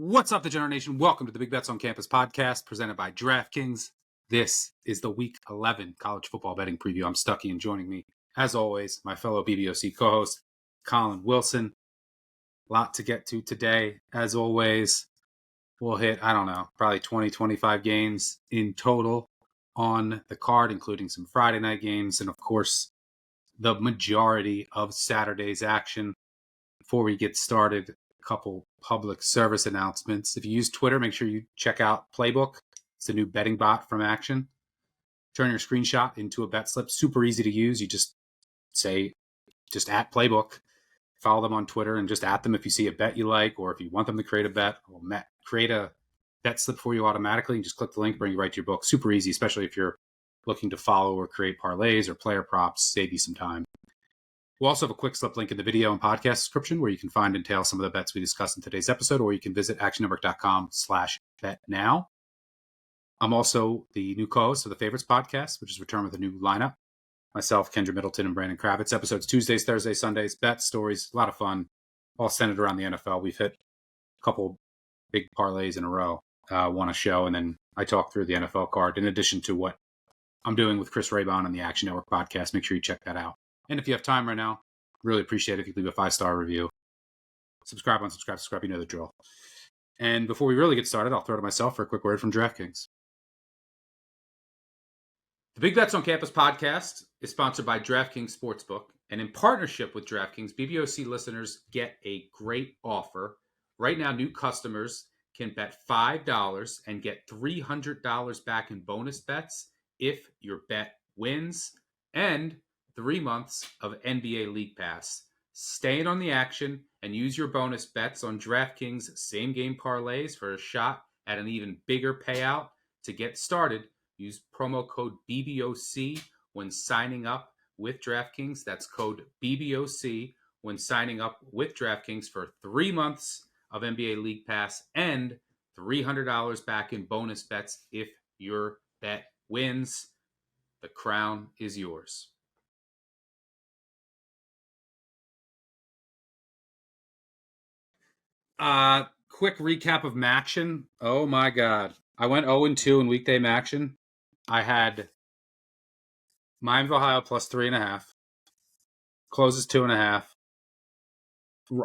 What's up, the General Nation? Welcome to the Big Bets on Campus podcast presented by DraftKings. This is the Week 11 college football betting preview. I'm Stuckey, and joining me, as always, my fellow BBOC co-host, Collin Wilson. A lot to get to today. As always, we'll hit, probably 20, 25 games in total on the card, including some Friday night games, and of course, the majority of Saturday's action. Before we get started, couple public service announcements. If you use Twitter, make sure you check out Playbook. It's a new betting bot from Action. Turn your screenshot into a bet slip. Super easy to use. You just at Playbook. Follow them on Twitter and just at them if you see a bet you like, or if you want them to create a bet, we'll create a bet slip for you automatically. You just click the link, bring you right to your book. Super easy, especially if you're looking to follow or create parlays or player props. Save you some time. We'll also have a quick slip link in the video and podcast description where you can find and tail some of the bets we discussed in today's episode, or you can visit actionnetwork.com/betnow. I'm also the new co-host of the Favorites podcast, which is returned with a new lineup. Myself, Kendra Middleton, and Brandon Kravitz. Episodes Tuesdays, Thursdays, Sundays, bets, stories, a lot of fun, all centered around the NFL. We've hit a couple big parlays in a row, one a show, and then I talk through the NFL card in addition to what I'm doing with Chris Raybon on the Action Network podcast. Make sure you check that out. And if you have time right now, really appreciate it if you leave a 5-star review. Subscribe, you know the drill. And before we really get started, I'll throw to myself for a quick word from DraftKings. The Big Bets on Campus podcast is sponsored by DraftKings Sportsbook. And in partnership with DraftKings, BBOC listeners get a great offer. Right now, new customers can bet $5 and get $300 back in bonus bets if your bet wins. And 3 months of NBA League Pass. Stay in on the action and use your bonus bets on DraftKings same-game parlays for a shot at an even bigger payout. To get started, use promo code BBOC when signing up with DraftKings. That's code BBOC when signing up with DraftKings for 3 months of NBA League Pass and $300 back in bonus bets if your bet wins. The crown is yours. Quick recap of Maction. Oh my God. I went 0-2 in weekday Maction. I had Miami of Ohio plus 3.5. Closes 2.5.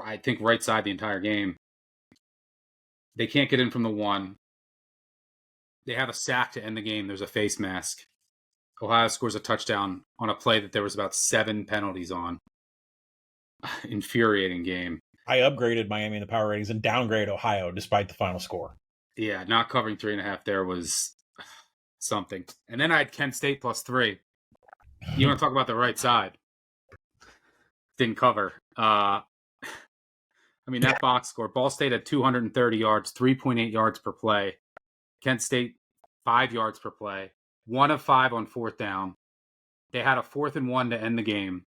I think right side the entire game. They can't get in from the 1. They have a sack to end the game. There's a face mask. Ohio scores a touchdown on a play that there was about 7 penalties on. Infuriating game. I upgraded Miami in the power ratings and downgraded Ohio despite the final score. Yeah, not covering 3.5 there was something. And then I had Kent State plus 3. You want to talk about the right side? Didn't cover. That box score. Ball State had 230 yards, 3.8 yards per play. Kent State, 5 yards per play. 1 of 5 on 4th down. They had a 4th and 1 to end the game.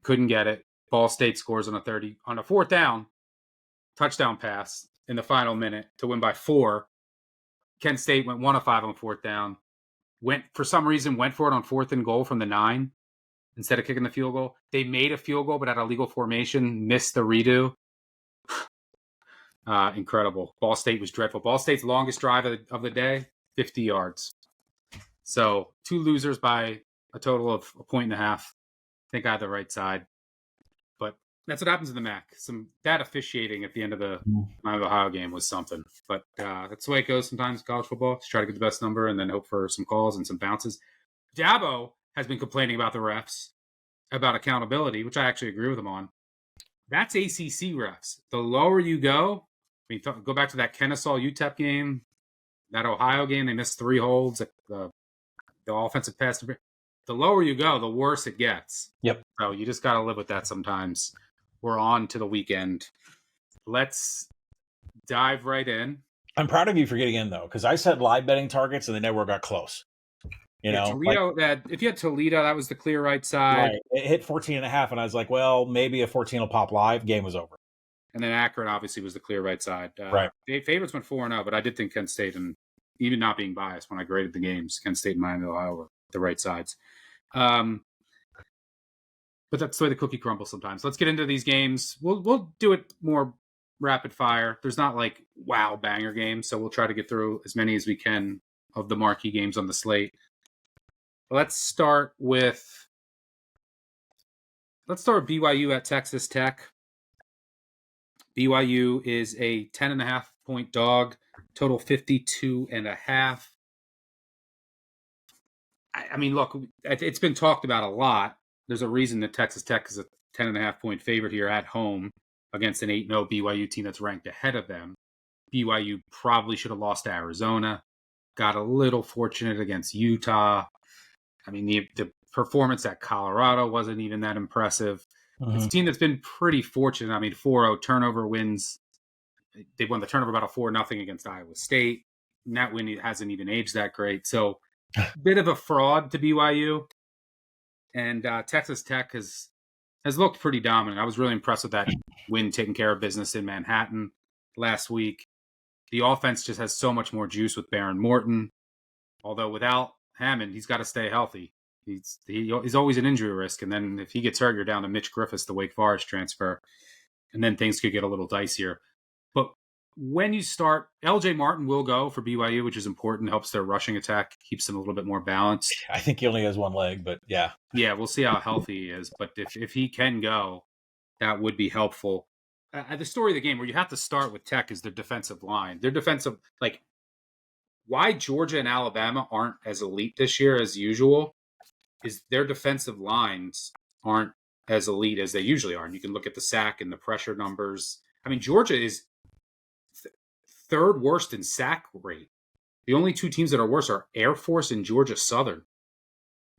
Couldn't get it. Ball State scores on a 4th down touchdown pass in the final minute to win by 4. Kent State went 1 of 5 on 4th down. Went for it on 4th and goal from the 9 instead of kicking the field goal. They made a field goal, but had a legal formation, missed the redo. Incredible. Ball State was dreadful. Ball State's longest drive of the day, 50 yards. So 2 losers by a total of 1.5 points. I think I had the right side. But that's what happens in the MAC. Some bad officiating at the end of the Miami Ohio game was something. But that's the way it goes sometimes in college football. Just try to get the best number and then hope for some calls and some bounces. Dabo has been complaining about the refs, about accountability, which I actually agree with him on. That's ACC refs. The lower you go, go back to that Kennesaw UTEP game, that Ohio game, they missed 3 holds, the offensive pass. The lower you go, the worse it gets. Yep. So you just got to live with that sometimes. We're on to the weekend. Let's dive right in. I'm proud of you for getting in, though, because I set live betting targets and they never got close. Toledo, if you had Toledo, that was the clear right side. Right. It hit 14.5, and I was like, well, maybe a 14 will pop live. Game was over. And then Akron, obviously, was the clear right side. Right. Favorites went 4-0, but I did think Kent State, and even not being biased when I graded the games, Kent State and Miami of Ohio were the right sides. But that's the way the cookie crumbles sometimes. Let's get into these games. We'll do it more rapid fire. There's not like wow banger games. So we'll try to get through as many as we can of the marquee games on the slate. Let's start with BYU at Texas Tech. BYU is a 10.5 point dog, total 52.5. I mean, look, it's been talked about a lot. There's a reason that Texas Tech is a 10.5 point favorite here at home against an 8-0 BYU team that's ranked ahead of them. BYU probably should have lost to Arizona. Got a little fortunate against Utah. I mean, the performance at Colorado wasn't even that impressive. Mm-hmm. It's a team that's been pretty fortunate. I mean, 4-0 turnover wins. They won the turnover battle 4-0 against Iowa State. And that win hasn't even aged that great. So, bit of a fraud to BYU. And Texas Tech has looked pretty dominant. I was really impressed with that win taking care of business in Manhattan last week. The offense just has so much more juice with Baron Morton. Although without Hammond, he's got to stay healthy. He's always an injury risk. And then if he gets hurt, you're down to Mitch Griffiths, the Wake Forest transfer. And then things could get a little dicier. But when you start, LJ Martin will go for BYU, which is important. Helps their rushing attack, keeps them a little bit more balanced. I think he only has one leg, but yeah. Yeah, we'll see how healthy he is. But if he can go, that would be helpful. The story of the game where you have to start with Tech is their defensive line. Their defensive, like, why Georgia and Alabama aren't as elite this year as usual is their defensive lines aren't as elite as they usually are. And you can look at the sack and the pressure numbers. I mean, Georgia is third worst in sack rate. The only two teams that are worse are Air Force and Georgia Southern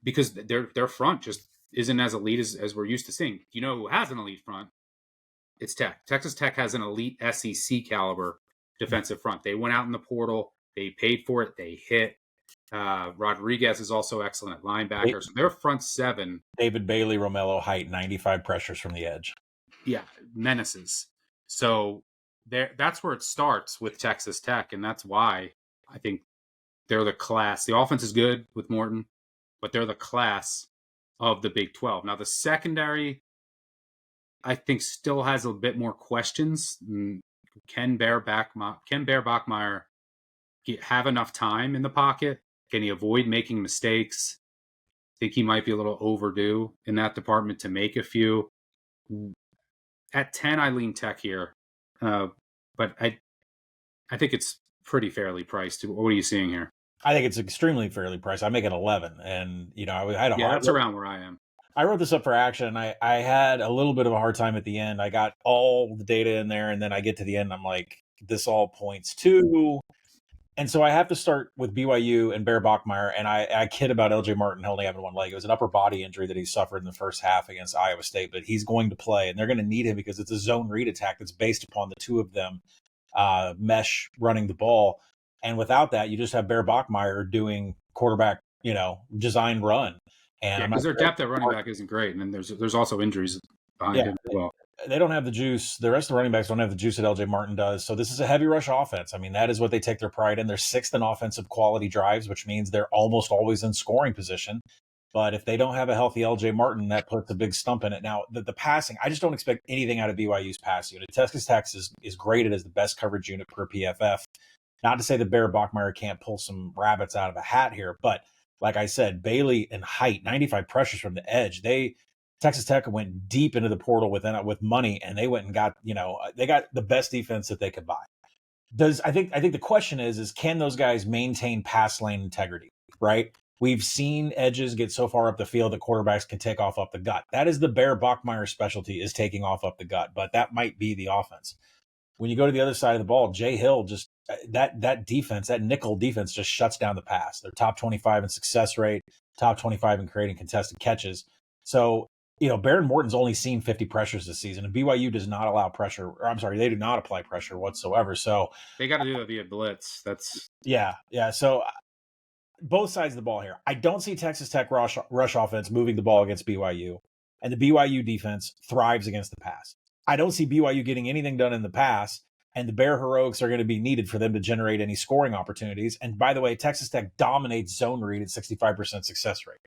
because their front just isn't as elite as we're used to seeing. You know who has an elite front? It's Tech. Texas Tech has an elite SEC caliber defensive front. They went out in the portal. They paid for it. They hit. Rodriguez is also excellent at linebacker. So their front seven. David Bailey, Romello Height, 95 pressures from the edge. Yeah, menaces. So that's where it starts with Texas Tech, and that's why I think they're the class. The offense is good with Morton, but they're the class of the Big 12. Now, the secondary, I think, still has a bit more questions. Can Bear Bachmeier have enough time in the pocket? Can he avoid making mistakes? I think he might be a little overdue in that department to make a few. At 10, I lean Tech here, but I think it's pretty fairly priced. What are you seeing here? I think it's extremely fairly priced. I make it 11, and I had that's around where I am. I wrote this up for action. I had a little bit of a hard time at the end. I got all the data in there, and then I get to the end, I'm like, this all points to. And so I have to start with BYU and Bear Bachmeier, and I kid about LJ Martin only having one leg. It was an upper body injury that he suffered in the first half against Iowa State, but he's going to play, and they're going to need him because it's a zone read attack that's based upon the two of them mesh running the ball. And without that, you just have Bear Bachmeier doing quarterback, design run. And because their depth at running back isn't great, and then there's also injuries behind him as well. They don't have the juice. The rest of the running backs don't have the juice that LJ Martin does. So this is a heavy rush offense. I mean, that is what they take their pride in. They're sixth in offensive quality drives, which means they're almost always in scoring position. But if they don't have a healthy LJ Martin, that puts a big stump in it. Now, the passing, I just don't expect anything out of BYU's pass unit. Texas Tech is graded as the best coverage unit per PFF. Not to say that Bear Bachmeier can't pull some rabbits out of a hat here, but like I said, Bailey and Height, 95 pressures from the edge. Texas Tech went deep into the portal with money, and they went and got, they got the best defense that they could buy. I think the question is can those guys maintain pass lane integrity, right? We've seen edges get so far up the field that quarterbacks can take off up the gut. That is the Bear Bachmeier specialty, is taking off up the gut, but that might be the offense. When you go to the other side of the ball, Jay Hill just that defense, that nickel defense just shuts down the pass. They're top 25 in success rate, top 25 in creating contested catches. So, Baron Morton's only seen 50 pressures this season, and BYU does not allow pressure. They do not apply pressure whatsoever. So they got to do that via blitz. Yeah. So both sides of the ball here. I don't see Texas Tech rush offense moving the ball against BYU, and the BYU defense thrives against the pass. I don't see BYU getting anything done in the pass, and the Bear heroics are going to be needed for them to generate any scoring opportunities. And by the way, Texas Tech dominates zone read at 65% success rate.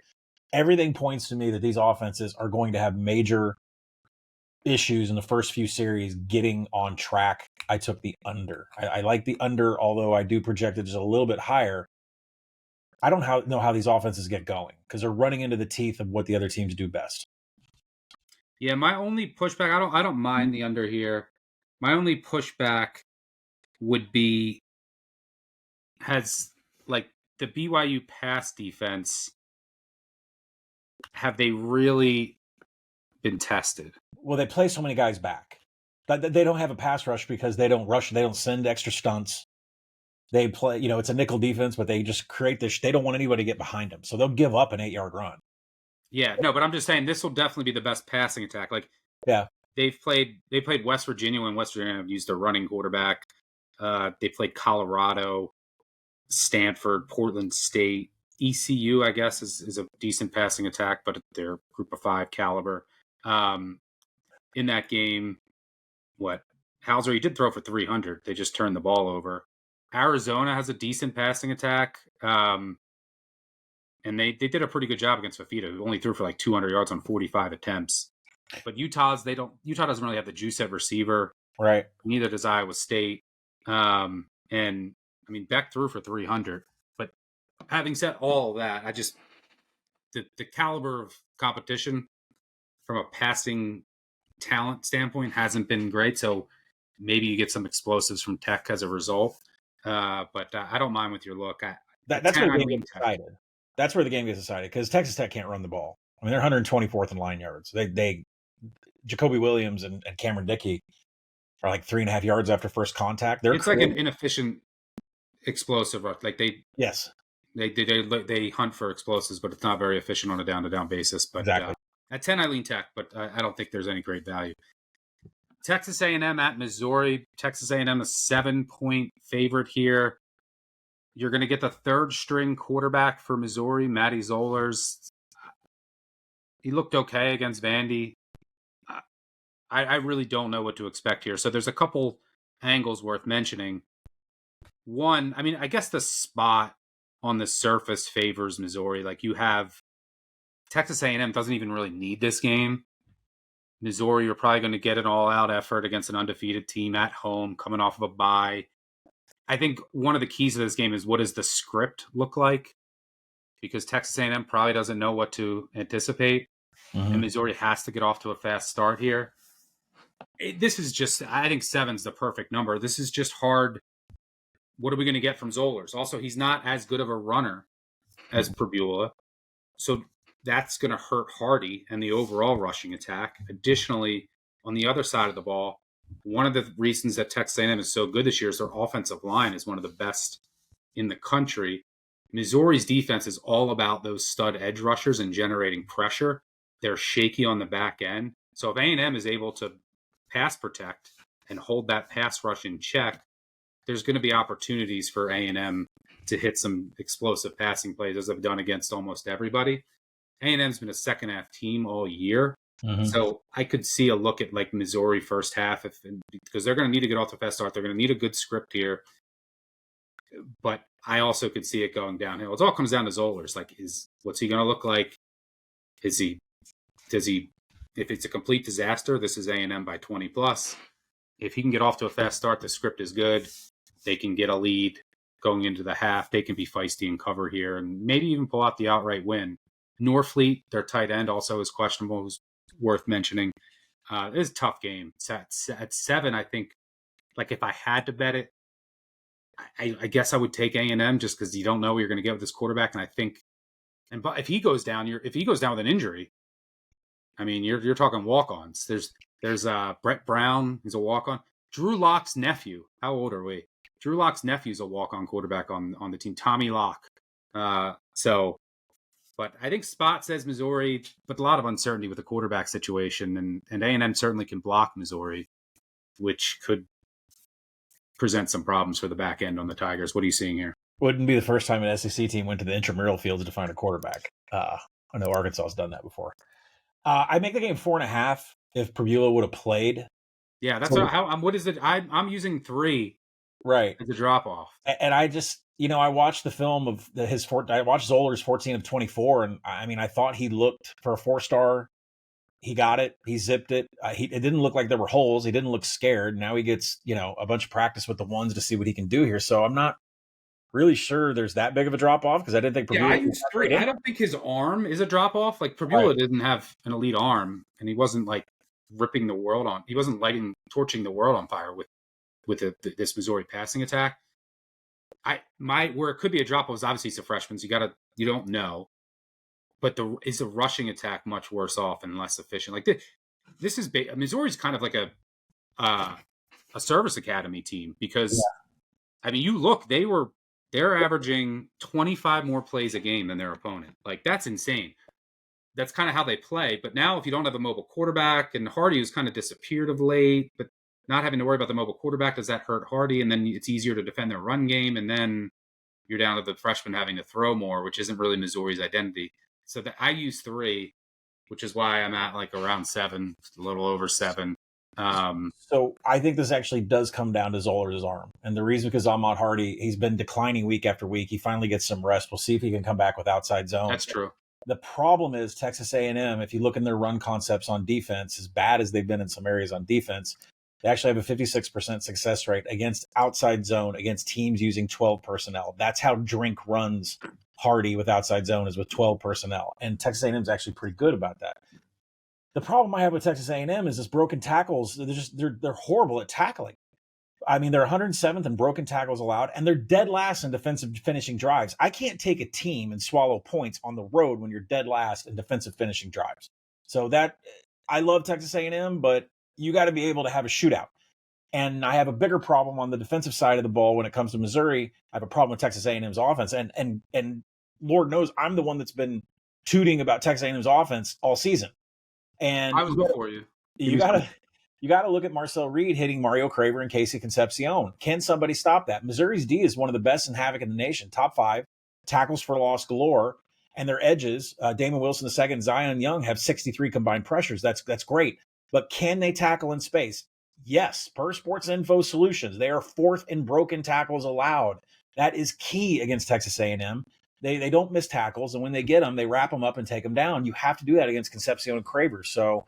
Everything points to me that these offenses are going to have major issues in the first few series getting on track I took the under. I like the under, although I do project it just a little bit higher. I don't know how these offenses get going because they're running into the teeth of what the other teams do best. Yeah, my only pushback, I don't mind the under here. My only pushback would be has like the BYU pass defense, have they really been tested? Well, they play so many guys back. They don't have a pass rush because they don't rush. They don't send extra stunts. They play, it's a nickel defense, but they just create this. They don't want anybody to get behind them. So they'll give up an 8-yard run. Yeah, no, but I'm just saying this will definitely be the best passing attack. Like, yeah, they played West Virginia when West Virginia used a running quarterback. They played Colorado, Stanford, Portland State, ECU. I guess is a decent passing attack, but they're Group of 5 caliber. In that game, Hauser, he did throw for 300. They just turned the ball over. Arizona has a decent passing attack. And they did a pretty good job against Fafita, who only threw for like 200 yards on 45 attempts. But Utah doesn't really have the juice at receiver. Right. Neither does Iowa State. And I mean, Beck threw for 300. But having said all of that, the caliber of competition from a passing talent standpoint hasn't been great. So maybe you get some explosives from Tech as a result. But I don't mind with your look. That's where the game gets decided. That's where the game gets decided because Texas Tech can't run the ball. I mean, they're 124th in line yards. Jacoby Williams and Cameron Dickey are like 3.5 yards after first contact. It's like an inefficient explosive rush. Like they hunt for explosives, but it's not very efficient on a down-to-down basis. But exactly. At 10, I lean Tech, but I don't think there's any great value. Texas A&M at Missouri. Texas A&M a 7-point favorite here. You're going to get the third-string quarterback for Missouri, Matty Zollers. He looked okay against Vandy. I really don't know what to expect here. So there's a couple angles worth mentioning. One, I mean, I guess the spot on the surface favors Missouri. Like you have Texas A&M doesn't even really need this game. Missouri, you're probably going to get an all-out effort against an undefeated team at home, coming off of a bye. I think one of the keys to this game is what does the script look like? Because Texas A&M probably doesn't know what to anticipate, and Missouri has to get off to a fast start here. This is just, I think 7's the perfect number. This is just hard. What are we going to get from Zollers? Also, he's not as good of a runner as Prbula, so that's going to hurt Hardy and the overall rushing attack. Additionally, on the other side of the ball, one of the reasons that Texas A&M is so good this year is their offensive line is one of the best in the country. Missouri's defense is all about those stud edge rushers and generating pressure. They're shaky on the back end. So if A&M is able to pass protect and hold that pass rush in check, there's going to be opportunities for A&M to hit some explosive passing plays, as they've done against almost everybody. A&M's been a second-half team all year. So I could see a look at like Missouri first half because they're going to need to get off to a fast start. They're going to need a good script here. But I also could see it going downhill. It all comes down to Zollers. Like, what's he going to look like? Does he, if it's a complete disaster, this is A&M by 20 plus. If he can get off to a fast start, the script is good. They can get a lead going into the half. They can be feisty and cover here and maybe even pull out the outright win. Norfleet, their tight end, also is questionable, who's worth mentioning. It is a tough game. It's at 7, I think, like if I had to bet it, I guess I would take A&M just because you don't know what you're going to get with this quarterback. And I think, but if he goes down, with an injury, I mean, you're talking walk-ons. There's Brett Brown, he's a walk-on. Drew Lock's nephew. How old are we? Drew Lock's nephew's a walk-on quarterback on the team. Tommy Locke. But I think Spot says Missouri, but a lot of uncertainty with the quarterback situation, and A&M certainly can block Missouri, which could present some problems for the back end on the Tigers. What are you seeing here? Wouldn't be the first time an SEC team went to the intramural field to find a quarterback. I know Arkansas has done that before. I make the game 4.5 if Prbula would have played. Yeah, that's what is it? I'm using 3 right as a drop off, and I just. I watched the film of I watched Zollers 14 of 24, and I mean, I thought he looked for a 4-star He got it. He zipped it. It didn't look like there were holes. He didn't look scared. Now he gets, a bunch of practice with the ones to see what he can do here. So I'm not really sure there's that big of a drop off because I didn't think Yeah, I Purbulo use 3. I don't think his arm is a drop off. Like Purbulo Right. didn't have an elite arm, and he wasn't like ripping the world on. He wasn't torching the world on fire with this Missouri passing attack. Where it could be a drop off is obviously it's a freshman, so you don't know. But is the rushing attack much worse off and less efficient? Like this is Missouri's kind of like a service academy team because I mean you look they're averaging 25 more plays a game than their opponent. Like that's insane. That's kind of how they play. But now if you don't have a mobile quarterback and Hardy who's kind of disappeared of late, but not having to worry about the mobile quarterback, does that hurt Hardy? And then it's easier to defend their run game. And then you're down to the freshman having to throw more, which isn't really Missouri's identity. So I use 3, which is why I'm at like around 7, a little over 7. So I think this actually does come down to Zollers' arm. And the reason because Ahmad Hardy, he's been declining week after week. He finally gets some rest. We'll see if he can come back with outside zone. That's true. The problem is Texas A&M, if you look in their run concepts on defense, as bad as they've been in some areas on defense, they actually have a 56% success rate against outside zone against teams using 12 personnel. That's how Drink runs Hardy with outside zone is with 12 personnel. And Texas A&M is actually pretty good about that. The problem I have with Texas A&M is this broken tackles. They're horrible at tackling. I mean, they're 107th in broken tackles allowed, and they're dead last in defensive finishing drives. I can't take a team and swallow points on the road when you're dead last in defensive finishing drives. So I love Texas A&M, but you got to be able to have a shootout. And I have a bigger problem on the defensive side of the ball when it comes to Missouri. I have a problem with Texas A&M's offense, and Lord knows I'm the one that's been tooting about Texas A&M's offense all season. And I was before you. You got to look at Marcel Reed hitting Mario Craver and Casey Concepcion. Can somebody stop that? Missouri's D is one of the best in havoc in the nation. Top 5, tackles for loss galore, and their edges, Damon Wilson II and Zion Young have 63 combined pressures. That's great. But can they tackle in space? Yes. Per Sports Info Solutions, they are 4th in broken tackles allowed. That is key against Texas A&M. They don't miss tackles, and when they get them, they wrap them up and take them down. You have to do that against Concepcion and Craver. So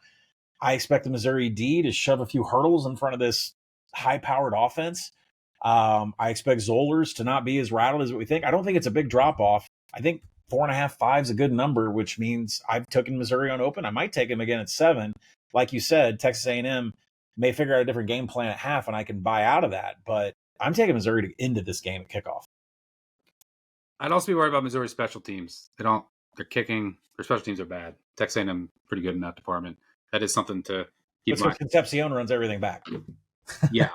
I expect the Missouri D to shove a few hurdles in front of this high-powered offense. I expect Zollers to not be as rattled as what we think. I don't think it's a big drop-off. I think 4.5, 5 is a good number, which means I've taken Missouri on open. I might take him again at 7. Like you said, Texas A&M may figure out a different game plan at half, and I can buy out of that. But I'm taking Missouri to end this game at kickoff. I'd also be worried about Missouri special teams. Their kicking, their special teams are bad. Texas A&M pretty good in that department. That is something to keep in mind. Concepcion runs everything back. Yeah.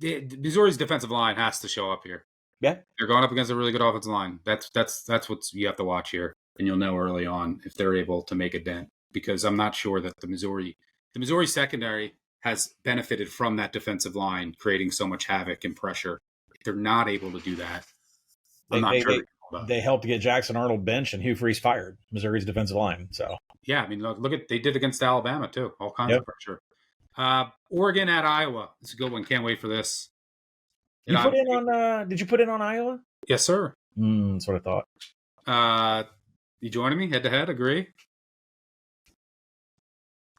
Missouri's defensive line has to show up here. Yeah. They're going up against a really good offensive line. That's what you have to watch here. And you'll know early on if they're able to make a dent. Because I'm not sure that the Missouri secondary has benefited from that defensive line creating so much havoc and pressure. If they're not able to do that, I'm not sure. They helped get Jackson Arnold benched and Hugh Freeze fired, Missouri's defensive line. So yeah, I mean, look at they did against Alabama too. All kinds of pressure. Oregon at Iowa. It's a good one. Can't wait for this. Did you put in on Iowa? Yes, sir. That's what I thought. You joining me head to head? Agree.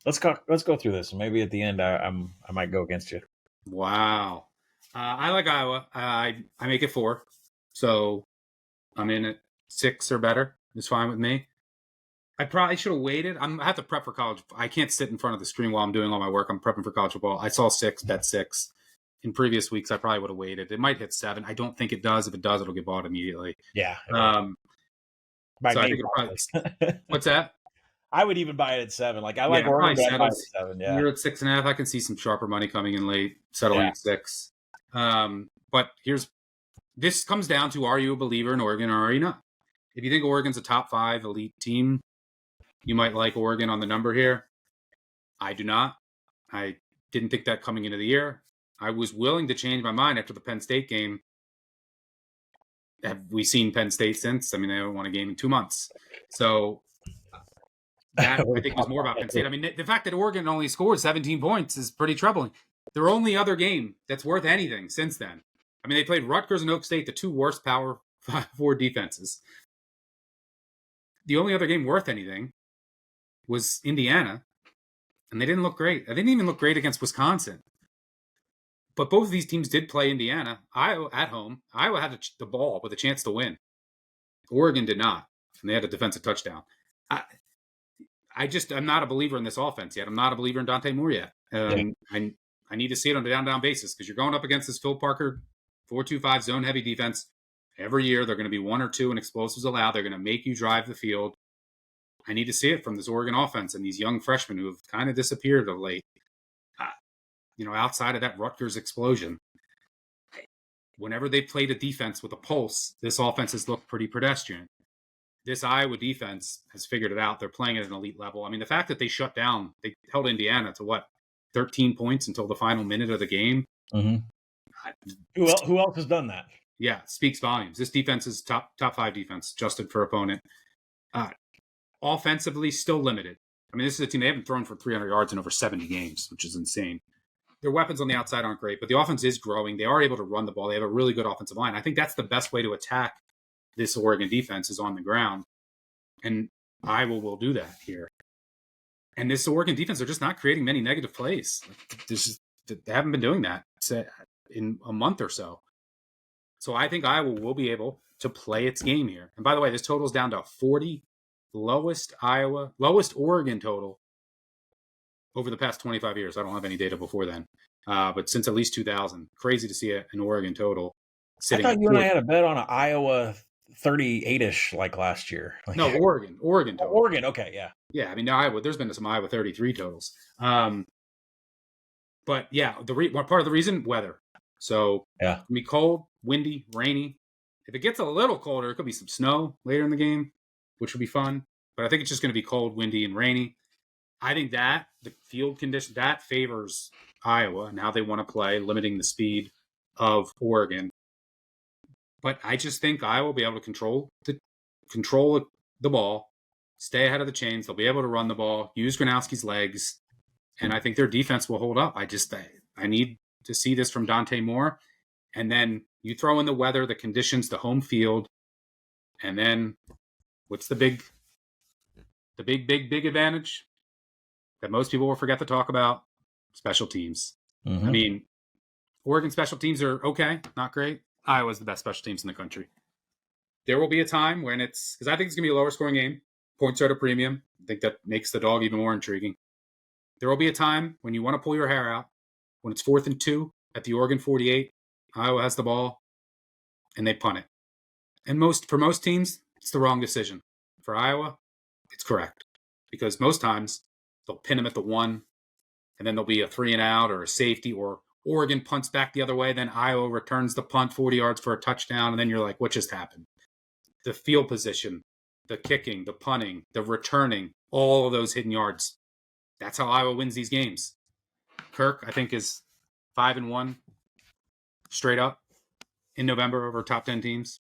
Let's go through this. Maybe at the end, I might go against you. Wow. I like Iowa. I make it 4, so I'm in at 6 or better. It's fine with me. I probably should have waited. I have to prep for college. I can't sit in front of the screen while I'm doing all my work. I'm prepping for college football. I saw 6, bet 6. In previous weeks, I probably would have waited. It might hit 7. I don't think it does. If it does, it'll get bought immediately. Yeah. What's that? I would even buy it at 7. Like I like Oregon at 7. Yeah. You're at 6.5. I can see some sharper money coming in late, settling at 6. But this comes down to: are you a believer in Oregon or are you not? If you think Oregon's a top 5 elite team, you might like Oregon on the number here. I do not. I didn't think that coming into the year. I was willing to change my mind after the Penn State game. Have we seen Penn State since? I mean, they haven't won a game in 2 months. So that, I think, was more about Penn State. I mean, the fact that Oregon only scored 17 points is pretty troubling. Their only other game that's worth anything since then. I mean, they played Rutgers and Oak State, the 2 worst Power 4 defenses. The only other game worth anything was Indiana, and they didn't look great. They didn't even look great against Wisconsin. But both of these teams did play Indiana. Iowa at home. Iowa had the ball with a chance to win. Oregon did not, and they had a defensive touchdown. I'm not a believer in this offense yet. I'm not a believer in Dante Moore yet. I need to see it on a down basis because you're going up against this Phil Parker 4-2-5 zone heavy defense. Every year they're going to be 1 or 2 and explosives allowed. They're going to make you drive the field. I need to see it from this Oregon offense and these young freshmen who have kind of disappeared of late. Outside of that Rutgers explosion, whenever they played a defense with a pulse, this offense has looked pretty pedestrian. This Iowa defense has figured it out. They're playing at an elite level. I mean, the fact that they held Indiana to 13 points until the final minute of the game. Mm-hmm. Who else has done that? Yeah, speaks volumes. This defense is top 5 defense, adjusted for opponent. Offensively, still limited. I mean, this is a team, they haven't thrown for 300 yards in over 70 games, which is insane. Their weapons on the outside aren't great, but the offense is growing. They are able to run the ball. They have a really good offensive line. I think that's the best way to attack this Oregon defense is on the ground. And Iowa will do that here. And this Oregon defense, they're just not creating many negative plays. They haven't been doing that in a month or so. So I think Iowa will be able to play its game here. And by the way, this total is down to 40, lowest Oregon total over the past 25 years. I don't have any data before then. But since at least 2000. Crazy to see an Oregon total sitting. I thought you and I had a bet on an Iowa 38-ish like last year. No, Oregon total. Oregon, okay, yeah. Yeah, I mean, Iowa, there's been some Iowa 33 totals. But yeah, part of the reason, weather. So yeah, it's going to be cold, windy, rainy. If it gets a little colder, it could be some snow later in the game, which would be fun. But I think it's just going to be cold, windy, and rainy. I think that the field condition, that favors Iowa and how they want to play, limiting the speed of Oregon. But I just think Iowa will be able to control the ball, stay ahead of the chains. They'll be able to run the ball, use Gronowski's legs, and I think their defense will hold up. I need to see this from Dante Moore. And then you throw in the weather, the conditions, the home field, and then what's the big advantage that most people will forget to talk about? Special teams. Mm-hmm. I mean, Oregon special teams are okay, not great. Iowa's the best special teams in the country. There will be a time when because I think it's going to be a lower scoring game. Points are at a premium. I think that makes the dog even more intriguing. There will be a time when you want to pull your hair out, when it's 4th and 2 at the Oregon 48. Iowa has the ball, and they punt it. And for most teams, it's the wrong decision. For Iowa, it's correct. Because most times, they'll pin them at the 1, and then there'll be a 3-and-out or a safety, or Oregon punts back the other way, then Iowa returns the punt 40 yards for a touchdown, and then you're like, what just happened? The field position, the kicking, the punting, the returning, all of those hidden yards. That's how Iowa wins these games. Kirk, I think, is 5-1 straight up in November over top 10 teams.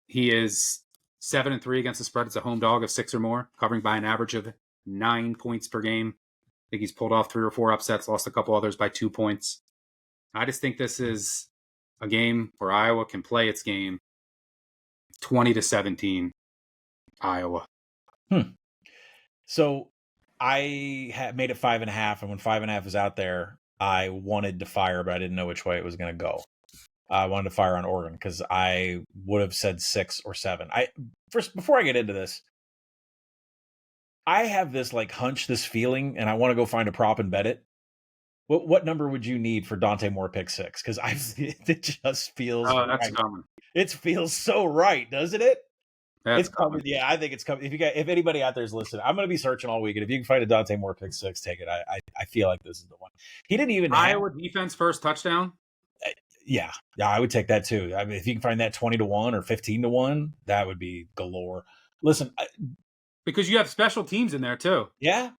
He is 7-3 against the spread. It's a home dog of 6 or more, covering by an average of 9 points per game. I think he's pulled off 3 or 4 upsets, lost a couple others by 2 points. I just think this is a game where Iowa can play its game. 20-17, Iowa. So I made it 5.5, and when 5.5 was out there, I wanted to fire, but I didn't know which way it was going to go. I wanted to fire on Oregon because I would have said 6 or 7. Before I get into this, I have this hunch, this feeling, and I want to go find a prop and bet it. What number would you need for Dante Moore pick 6? Because it just feels. Oh, that's common. It feels so right, doesn't it? It's coming. Yeah, I think it's coming. If anybody out there is listening, I'm going to be searching all week, and if you can find a Dante Moore pick 6, take it. I feel like this is the one. He didn't even Iowa defense first touchdown. Yeah, I would take that too. I mean, if you can find that 20-1 or 15-1, that would be galore. Listen, because you have special teams in there too. Yeah.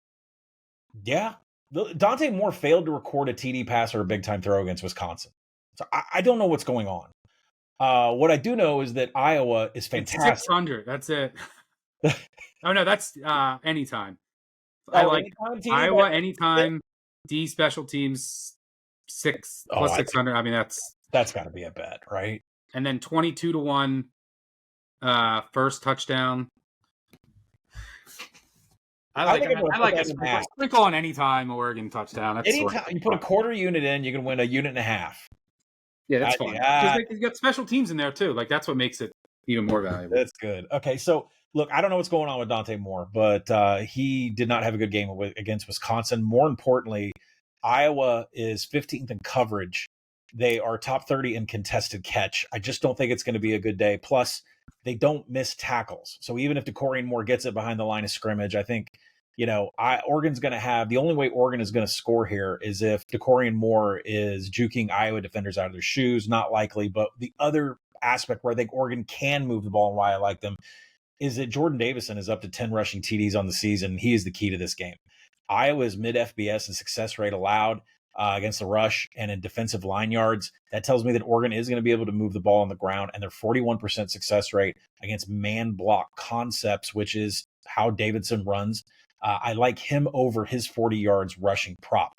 Dante Moore failed to record a TD pass or a big time throw against Wisconsin, so I don't know what's going on. What I do know is that Iowa is fantastic. 600. That's it. Oh no, that's anytime. I like anytime, Iowa anytime. D special teams 6 plus 600. I mean that's got to be a bet, right? And then 22-1 first touchdown. I think I'm going I to put like that a in half. sprinkle on any time Oregon touchdown. That's Anytime you put a quarter unit in, you can win a unit and a half. yeah, that's I fun think, because you got special teams in there too. Like that's what makes it even more valuable. That's good. Okay, so look, I don't know what's going on with Dante Moore, but he did not have a good game against Wisconsin. More importantly, Iowa is 15th in coverage. They are top 30 in contested catch. I just don't think it's going to be a good day. Plus, they don't miss tackles. So even if DeCorian Moore gets it behind the line of scrimmage, I think, Oregon's going to have, the only way Oregon is going to score here is if DeCorian Moore is juking Iowa defenders out of their shoes. Not likely, but the other aspect where I think Oregon can move the ball and why I like them is that Jordan Davison is up to 10 rushing TDs on the season. He is the key to this game. Iowa's mid FBS and success rate allowed against the rush and in defensive line yards. That tells me that Oregon is going to be able to move the ball on the ground, and their 41% success rate against man block concepts, which is how Davidson runs. I like him over his 40 yards rushing prop.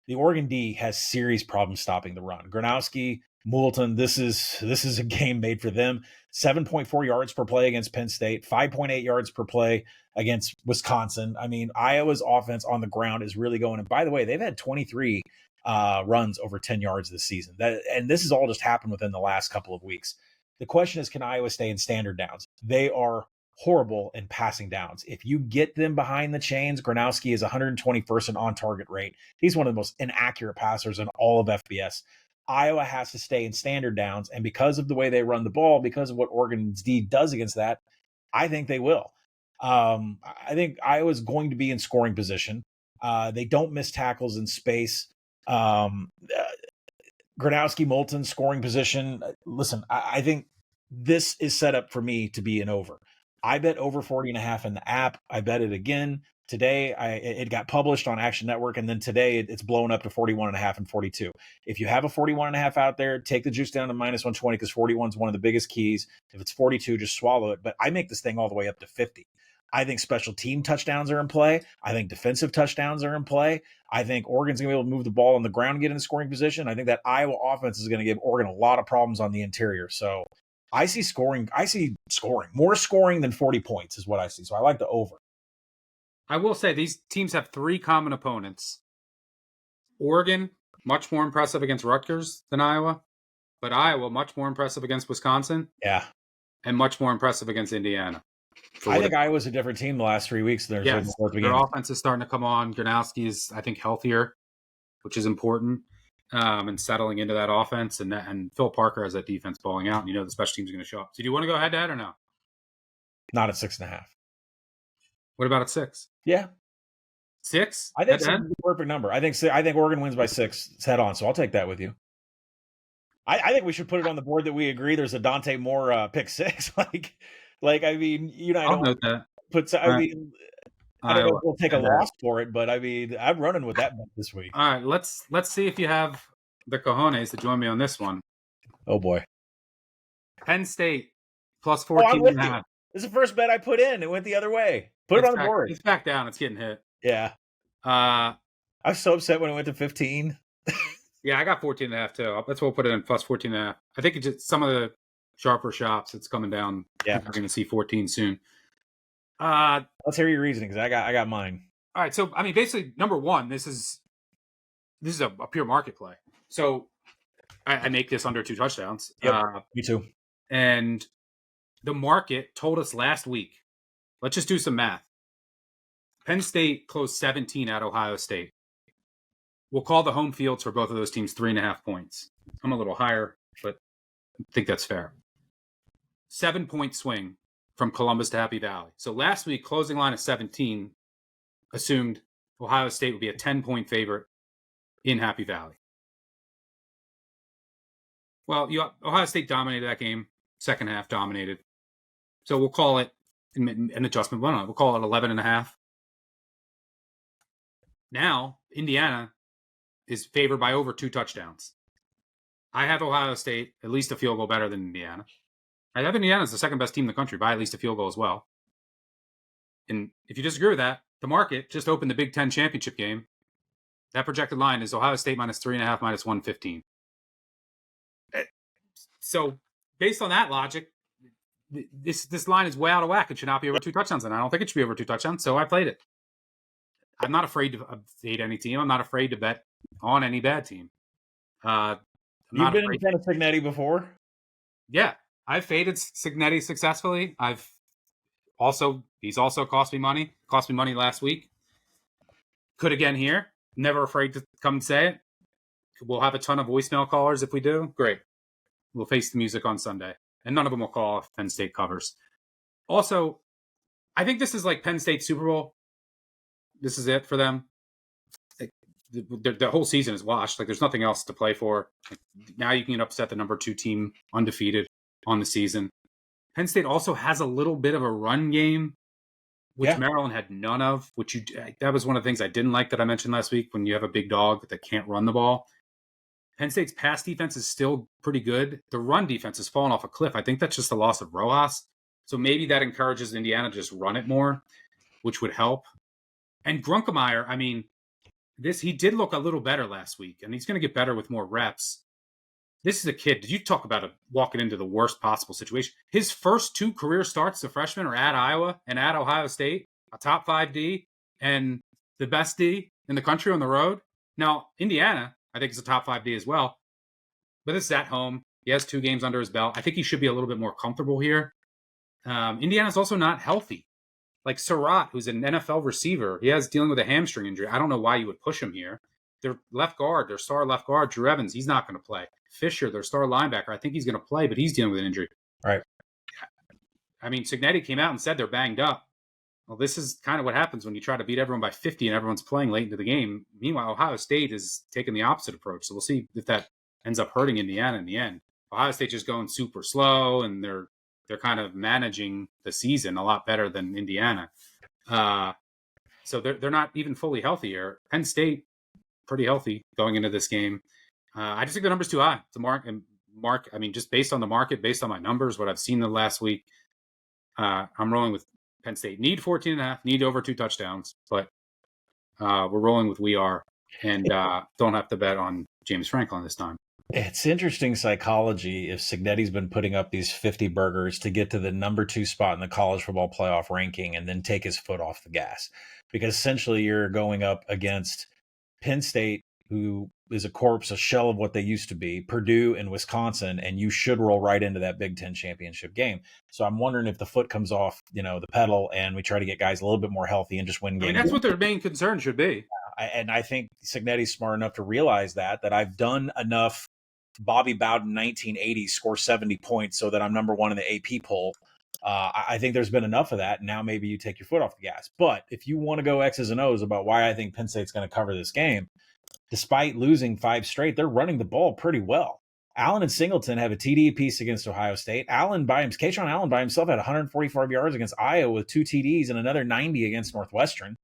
The Oregon D has serious problems stopping the run. Gronowski, Moulton, this is a game made for them. 7.4 yards per play against Penn State, 5.8 yards per play against Wisconsin. I mean, Iowa's offense on the ground is really going. And by the way, they've had 23 runs over 10 yards this season. And this has all just happened within the last couple of weeks. The question is, can Iowa stay in standard downs? They are horrible in passing downs. If you get them behind the chains, Gronowski is 121st in on-target rate. He's one of the most inaccurate passers in all of FBS. Iowa has to stay in standard downs, and because of the way they run the ball, because of what Oregon's D does against that, I think they will. I think Iowa's going to be in scoring position. They don't miss tackles in space. Gronowski, Moulton, scoring position. Listen, I think this is set up for me to be an over. I bet over 40.5 in the app. I bet it again. Today, it got published on Action Network, and then today it's blown up to 41.5 and 42. If you have a 41.5 out there, take the juice down to minus 120 because 41 is one of the biggest keys. If it's 42, just swallow it. But I make this thing all the way up to 50. I think special team touchdowns are in play. I think defensive touchdowns are in play. I think Oregon's going to be able to move the ball on the ground and get in scoring position. I think that Iowa offense is going to give Oregon a lot of problems on the interior. So I see scoring. More scoring than 40 points is what I see. So I like the over. I will say these teams have three common opponents. Oregon, much more impressive against Rutgers than Iowa, but Iowa, much more impressive against Wisconsin. Yeah. And much more impressive against Indiana. I think Iowa's a different team the last 3 weeks. Their offense is starting to come on. Gronowski is, I think, healthier, which is important, and settling into that offense. And Phil Parker has that defense balling out. And the special teams are going to show up. So do you want to go head-to-head or no? Not at 6.5. What about at 6? Yeah. 6? I think 6 is the perfect number. I think Oregon wins by 6. It's head on, so I'll take that with you. I think we should put it on the board that we agree there's a Dante Moore pick 6. I mean, I don't note that. I mean, I don't know if we'll take a loss for it, but I mean, I'm running with that this week. All right, let's see if you have the cojones to join me on this one. Oh boy. Penn State plus 14.5. This is the first bet I put in. It went the other way. Put it on the board. It's back down. It's getting hit. Yeah. I was so upset when it went to 15. Yeah, I got 14.5 too. That's what we'll put it in plus 14.5. I think it's just some of the sharper shops. It's coming down. Yeah, we're going to see 14 soon. Let's hear your reasoning because I got mine. All right, so I mean, basically, number one, this is a pure market play. So I make this under 2 touchdowns. Yep, me too. And the market told us last week. Let's just do some math. Penn State closed 17 at Ohio State. We'll call the home fields for both of those teams 3.5 points. I'm a little higher, but I think that's fair. 7-point swing from Columbus to Happy Valley. So last week, closing line of 17 assumed Ohio State would be a 10-point favorite in Happy Valley. Well, Ohio State dominated that game. Second half dominated. So we'll call it an adjustment. We'll call it 11.5. Now, Indiana is favored by over 2 touchdowns. I have Ohio State at least a field goal better than Indiana. I have Indiana as the second best team in the country by at least a field goal as well. And if you disagree with that, the market just opened the Big Ten championship game. That projected line is Ohio State minus 3.5, minus 115. So based on that logic, this line is way out of whack. It should not be over 2 touchdowns, and I don't think it should be over 2 touchdowns. So I played it. I'm not afraid to fade any team. I'm not afraid to bet on any bad team. You've been in front of Cignetti before? Yeah, I've faded Cignetti successfully. He's also cost me money. Cost me money last week. Could again here. Never afraid to come and say it. We'll have a ton of voicemail callers if we do. Great. We'll face the music on Sunday. And none of them will call if Penn State covers. Also, I think this is like Penn State Super Bowl. This is it for them. The whole season is washed. Like, there's nothing else to play for. Like, now you can upset the number 2 team undefeated on the season. Penn State also has a little bit of a run game, which Maryland had none of. That was one of the things I didn't like that I mentioned last week. When you have a big dog that can't run the ball, Penn State's pass defense is still pretty good. The run defense has fallen off a cliff. I think that's just the loss of Rojas. So maybe that encourages Indiana to just run it more, which would help. And Grunkemeyer, I mean, he did look a little better last week, and he's going to get better with more reps. This is a kid. Did you talk about walking into the worst possible situation? His first 2 career starts as a freshman are at Iowa and at Ohio State, a top 5 D and the best D in the country on the road. Now, Indiana, I think, is a top 5 D as well, but this is at home. He has 2 games under his belt. I think he should be a little bit more comfortable here. Indiana's also not healthy. Like Surratt, who's an NFL receiver, he has dealing with a hamstring injury. I don't know why you would push him here. Their left guard, their star left guard, Drew Evans, he's not going to play. Fisher, their star linebacker, I think he's going to play, but he's dealing with an injury. Right. I mean, Cignetti came out and said they're banged up. Well, this is kind of what happens when you try to beat everyone by 50 and everyone's playing late into the game. Meanwhile, Ohio State is taking the opposite approach. So we'll see if that ends up hurting Indiana in the end. Ohio State just going super slow, and they're kind of managing the season a lot better than Indiana. So they're not even fully healthy here. Penn State, pretty healthy going into this game. I just think the number's too high to mark. I mean, just based on the market, based on my numbers, what I've seen the last week, I'm rolling with Penn State. Need 14.5, need over 2 touchdowns, but we're rolling with we are, and don't have to bet on James Franklin this time. It's interesting psychology if Cignetti's been putting up these 50 burgers to get to the number 2 spot in the college football playoff ranking and then take his foot off the gas. Because essentially you're going up against Penn State, who is a corpse, a shell of what they used to be, Purdue and Wisconsin, and you should roll right into that Big Ten championship game. So I'm wondering if the foot comes off, the pedal, and we try to get guys a little bit more healthy and just win games. I mean, that's what their main concern should be. And I think Cignetti's smart enough to realize that I've done enough Bobby Bowden 1980 score 70 points so that I'm number 1 in the AP poll. I think there's been enough of that. Now maybe you take your foot off the gas. But if you want to go X's and O's about why I think Penn State's going to cover this game, despite losing 5 straight, they're running the ball pretty well. Allen and Singleton have a TD apiece against Ohio State. Keyshawn Allen by himself had 145 yards against Iowa with 2 TDs and another 90 against Northwestern.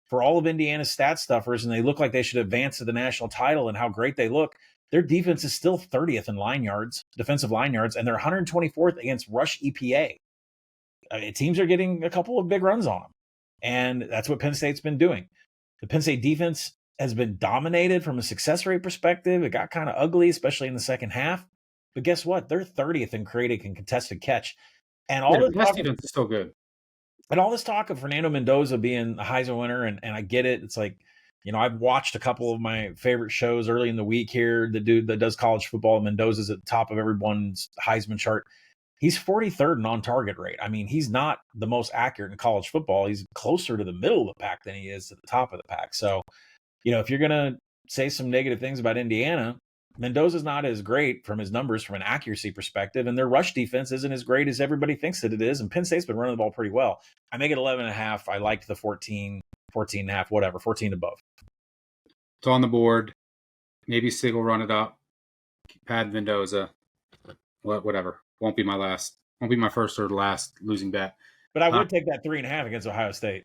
For all of Indiana's stat stuffers, and they look like they should advance to the national title and how great they look, their defense is still 30th in defensive line yards, and they're 124th against rush EPA. Teams are getting a couple of big runs on them, and that's what Penn State's been doing. The Penn State defense has been dominated from a success rate perspective. It got kind of ugly, especially in the second half. But guess what? They're 30th in creating and contested catch. And all this defense is still good. And all this talk of Fernando Mendoza being a Heisman winner, and I get it. It's like, I've watched a couple of my favorite shows early in the week here. The dude that does college football, Mendoza's at the top of everyone's Heisman chart. He's 43rd in on-target rate. I mean, he's not the most accurate in college football. He's closer to the middle of the pack than he is to the top of the pack. So, if you're going to say some negative things about Indiana, Mendoza's not as great from his numbers from an accuracy perspective, and their rush defense isn't as great as everybody thinks that it is, and Penn State's been running the ball pretty well. I make it 11.5. I liked the 14, 14.5, whatever, 14 above. It's on the board. Maybe Sig will run it up. Pad Mendoza. Whatever. Won't be my first or last losing bet. But I would take that 3.5 against Ohio State.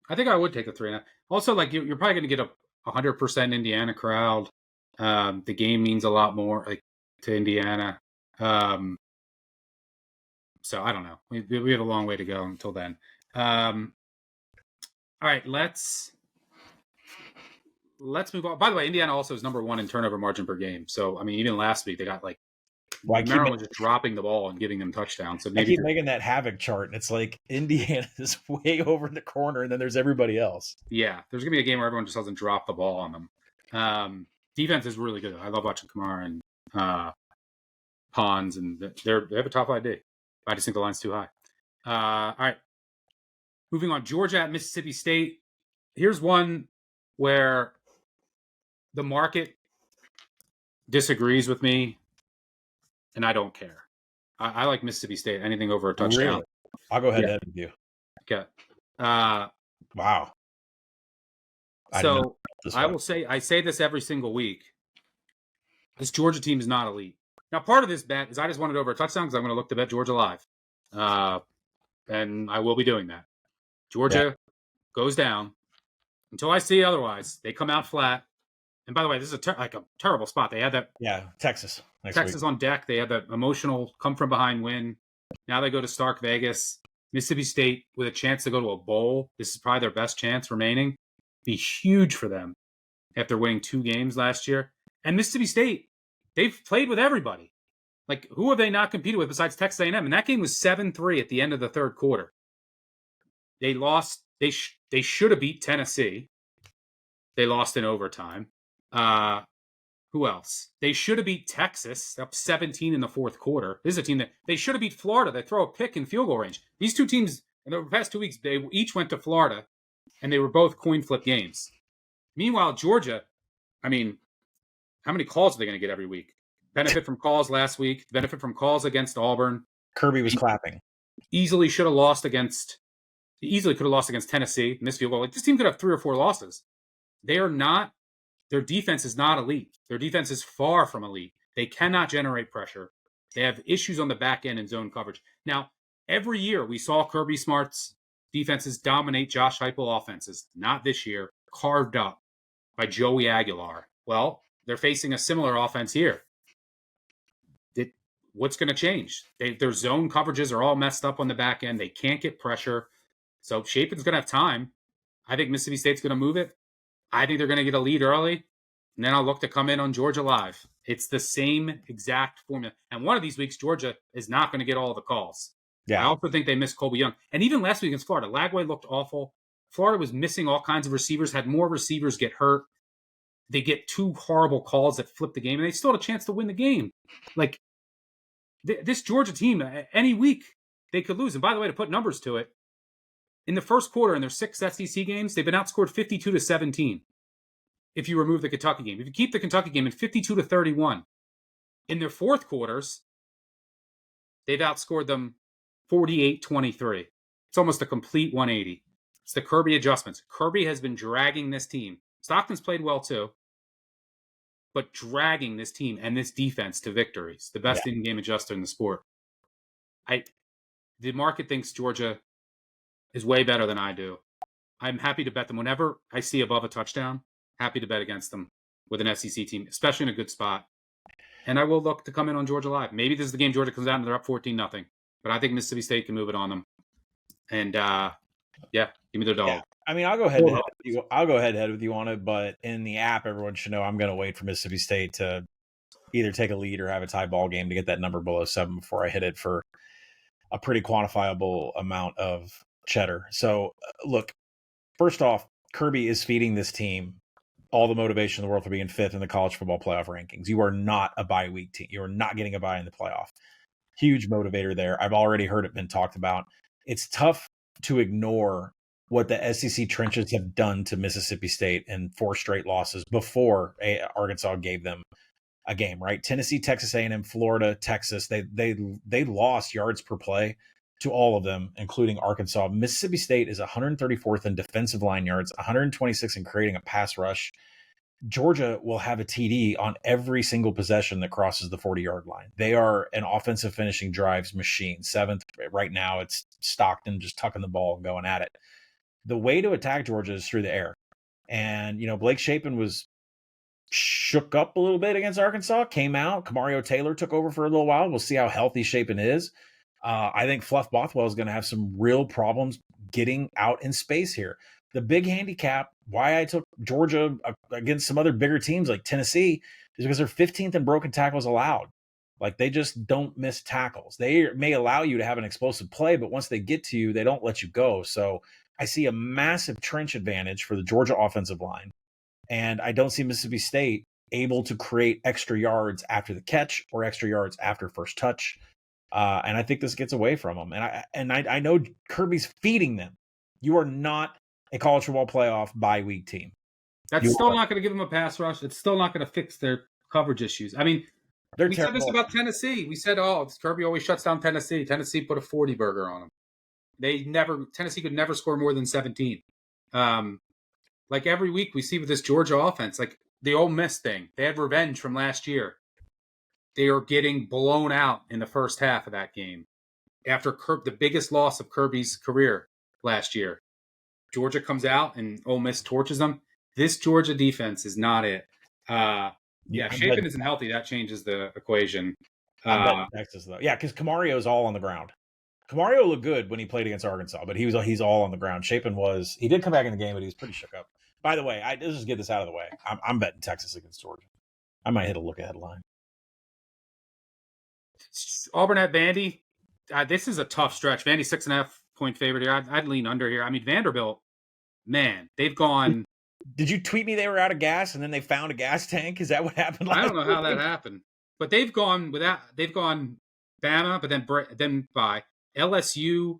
I think I would take the 3.5. Also, like, you're probably going to get a 100% Indiana crowd. The game means a lot more to Indiana. So I don't know. We have a long way to go until then. All right, let's move on. By the way, Indiana also is number 1 in turnover margin per game. So, I mean, even last week they got Well, Maryland was just dropping the ball and giving them touchdowns. So I maybe keep making that havoc chart, and it's like Indiana is way over in the corner, and then there's everybody else. yeah, there's gonna be a game where everyone just doesn't drop the ball on them. Defense is really good. I love watching Kamara and Pons, and they have a top 5 day. I just think the line's too high. All right, moving on. Georgia at Mississippi State. Here's one where the market disagrees with me, and I don't care. I like Mississippi State. Anything over a touchdown. Really? I'll go ahead with you. Okay. Wow. So I will say, I say this every single week. This Georgia team is not elite. Now, part of this bet is I just wanted over a touchdown because I'm going to look to bet Georgia live. And I will be doing that. Georgia goes down until I see otherwise. They come out flat. And by the way, this is a terrible spot. They had that. Yeah, Texas. Texas on deck. They had that emotional come from behind win. Now they go to Stark Vegas. Mississippi State with a chance to go to a bowl. This is probably their best chance remaining. Be huge for them after winning 2 games last year. And Mississippi State, they've played with everybody. Like, who have they not competed with besides Texas A&M? And that game was 7-3 at the end of the third quarter. They lost. They should have beat Tennessee. They lost in overtime. Who else? They should have beat Texas, up 17 in the fourth quarter. This is a team that they should have beat Florida. They throw a pick in field goal range. These two teams, in the past 2 weeks, they each went to Florida, and they were both coin flip games. Meanwhile, Georgia, I mean, how many calls are they going to get every week? Benefit from calls last week, benefit from calls against Auburn. Kirby was clapping. Easily could have lost against Tennessee in this field goal. Like, this team could have 3 or 4 losses. They are not. Their defense is not elite. Their defense is far from elite. They cannot generate pressure. They have issues on the back end in zone coverage. Now, every year we saw Kirby Smart's defenses dominate Josh Heupel offenses. Not this year. Carved up by Joey Aguilar. Well, they're facing a similar offense here. What's going to change? Their zone coverages are all messed up on the back end. They can't get pressure. So Shapen's going to have time. I think Mississippi State's going to move it. I think they're going to get a lead early, and then I'll look to come in on Georgia live. It's the same exact formula. And one of these weeks, Georgia is not going to get all the calls. Yeah. I also think they missed Colby Young. And even last week against Florida, Lagway looked awful. Florida was missing all kinds of receivers, had more receivers get hurt. They get 2 horrible calls that flip the game, and they still had a chance to win the game. Like, this Georgia team, any week, they could lose. And by the way, to put numbers to it, in the first quarter in their 6 SEC games, they've been outscored 52-17. If you remove the Kentucky game. If you keep the Kentucky game in 52-31. In their fourth quarters, they've outscored them 48-23. It's almost a complete 180. It's the Kirby adjustments. Kirby has been dragging this team. Stockton's played well too, but dragging this team and this defense to victories. The best in-game adjuster in the sport. The market thinks Georgia is way better than I do. I'm happy to bet them whenever I see above a touchdown. Happy to bet against them with an SEC team, especially in a good spot. And I will look to come in on Georgia live. Maybe this is the game Georgia comes out and they're up 14-0. But I think Mississippi State can move it on them. And give me their dog. Yeah. I mean, I'll go head to head with you. I'll go head to head with you on it. But in the app, everyone should know I'm going to wait for Mississippi State to either take a lead or have a tie ball game to get that number below 7 before I hit it for a pretty quantifiable amount of cheddar. So, look, first off, Kirby is feeding this team all the motivation in the world for being 5th in the college football playoff rankings. You are not a bye week team. You are not getting a bye in the playoff. Huge motivator there. I've already heard it been talked about. It's tough to ignore what the SEC trenches have done to Mississippi State in 4 straight losses before Arkansas gave them a game, right? Tennessee, Texas A&M, Florida, Texas, they lost yards per play to all of them, including Arkansas. Mississippi State is 134th in defensive line yards, 126 in creating a pass rush. Georgia will have a TD on every single possession that crosses the 40-yard line. They are an offensive finishing drives machine. 7th right now, it's Stockton just tucking the ball and going at it. The way to attack Georgia is through the air. And, Blake Shapen was shook up a little bit against Arkansas, came out. Kamario Taylor took over for a little while. We'll see how healthy Shapen is. I think Fluff Bothwell is going to have some real problems getting out in space here. The big handicap, why I took Georgia against some other bigger teams like Tennessee, is because they're 15th in broken tackles allowed. Like, they just don't miss tackles. They may allow you to have an explosive play, but once they get to you, they don't let you go. So I see a massive trench advantage for the Georgia offensive line. And I don't see Mississippi State able to create extra yards after the catch or extra yards after first touch. And I think this gets away from them. And I know Kirby's feeding them. You are not a college football playoff bye week team. That's still not going to give them a pass rush. It's still not going to fix their coverage issues. I mean, we said this about Tennessee. We said, Kirby always shuts down Tennessee. Tennessee put a 40 burger on them. Tennessee could never score more than 17. Like every week we see with this Georgia offense, like the Ole Miss thing, they had revenge from last year. They are getting blown out in the first half of that game after the biggest loss of Kirby's career last year. Georgia comes out and Ole Miss torches them. This Georgia defense is not it. Shapen isn't healthy. That changes the equation. Texas, though. Yeah, because Camario is all on the ground. Camario looked good when he played against Arkansas, but he's all on the ground. Shapen he did come back in the game, but he was pretty shook up. By the way, let's just get this out of the way. I'm betting Texas against Georgia. I might hit a look-ahead line. Auburn at Vandy. This is a tough stretch. Vandy 6.5-point favorite here. I'd lean under here. I mean, Vanderbilt, man, they've gone. Did you tweet me they were out of gas and then they found a gas tank? Is that what happened? I don't know how that happened, but they've gone Bama, but then by LSU,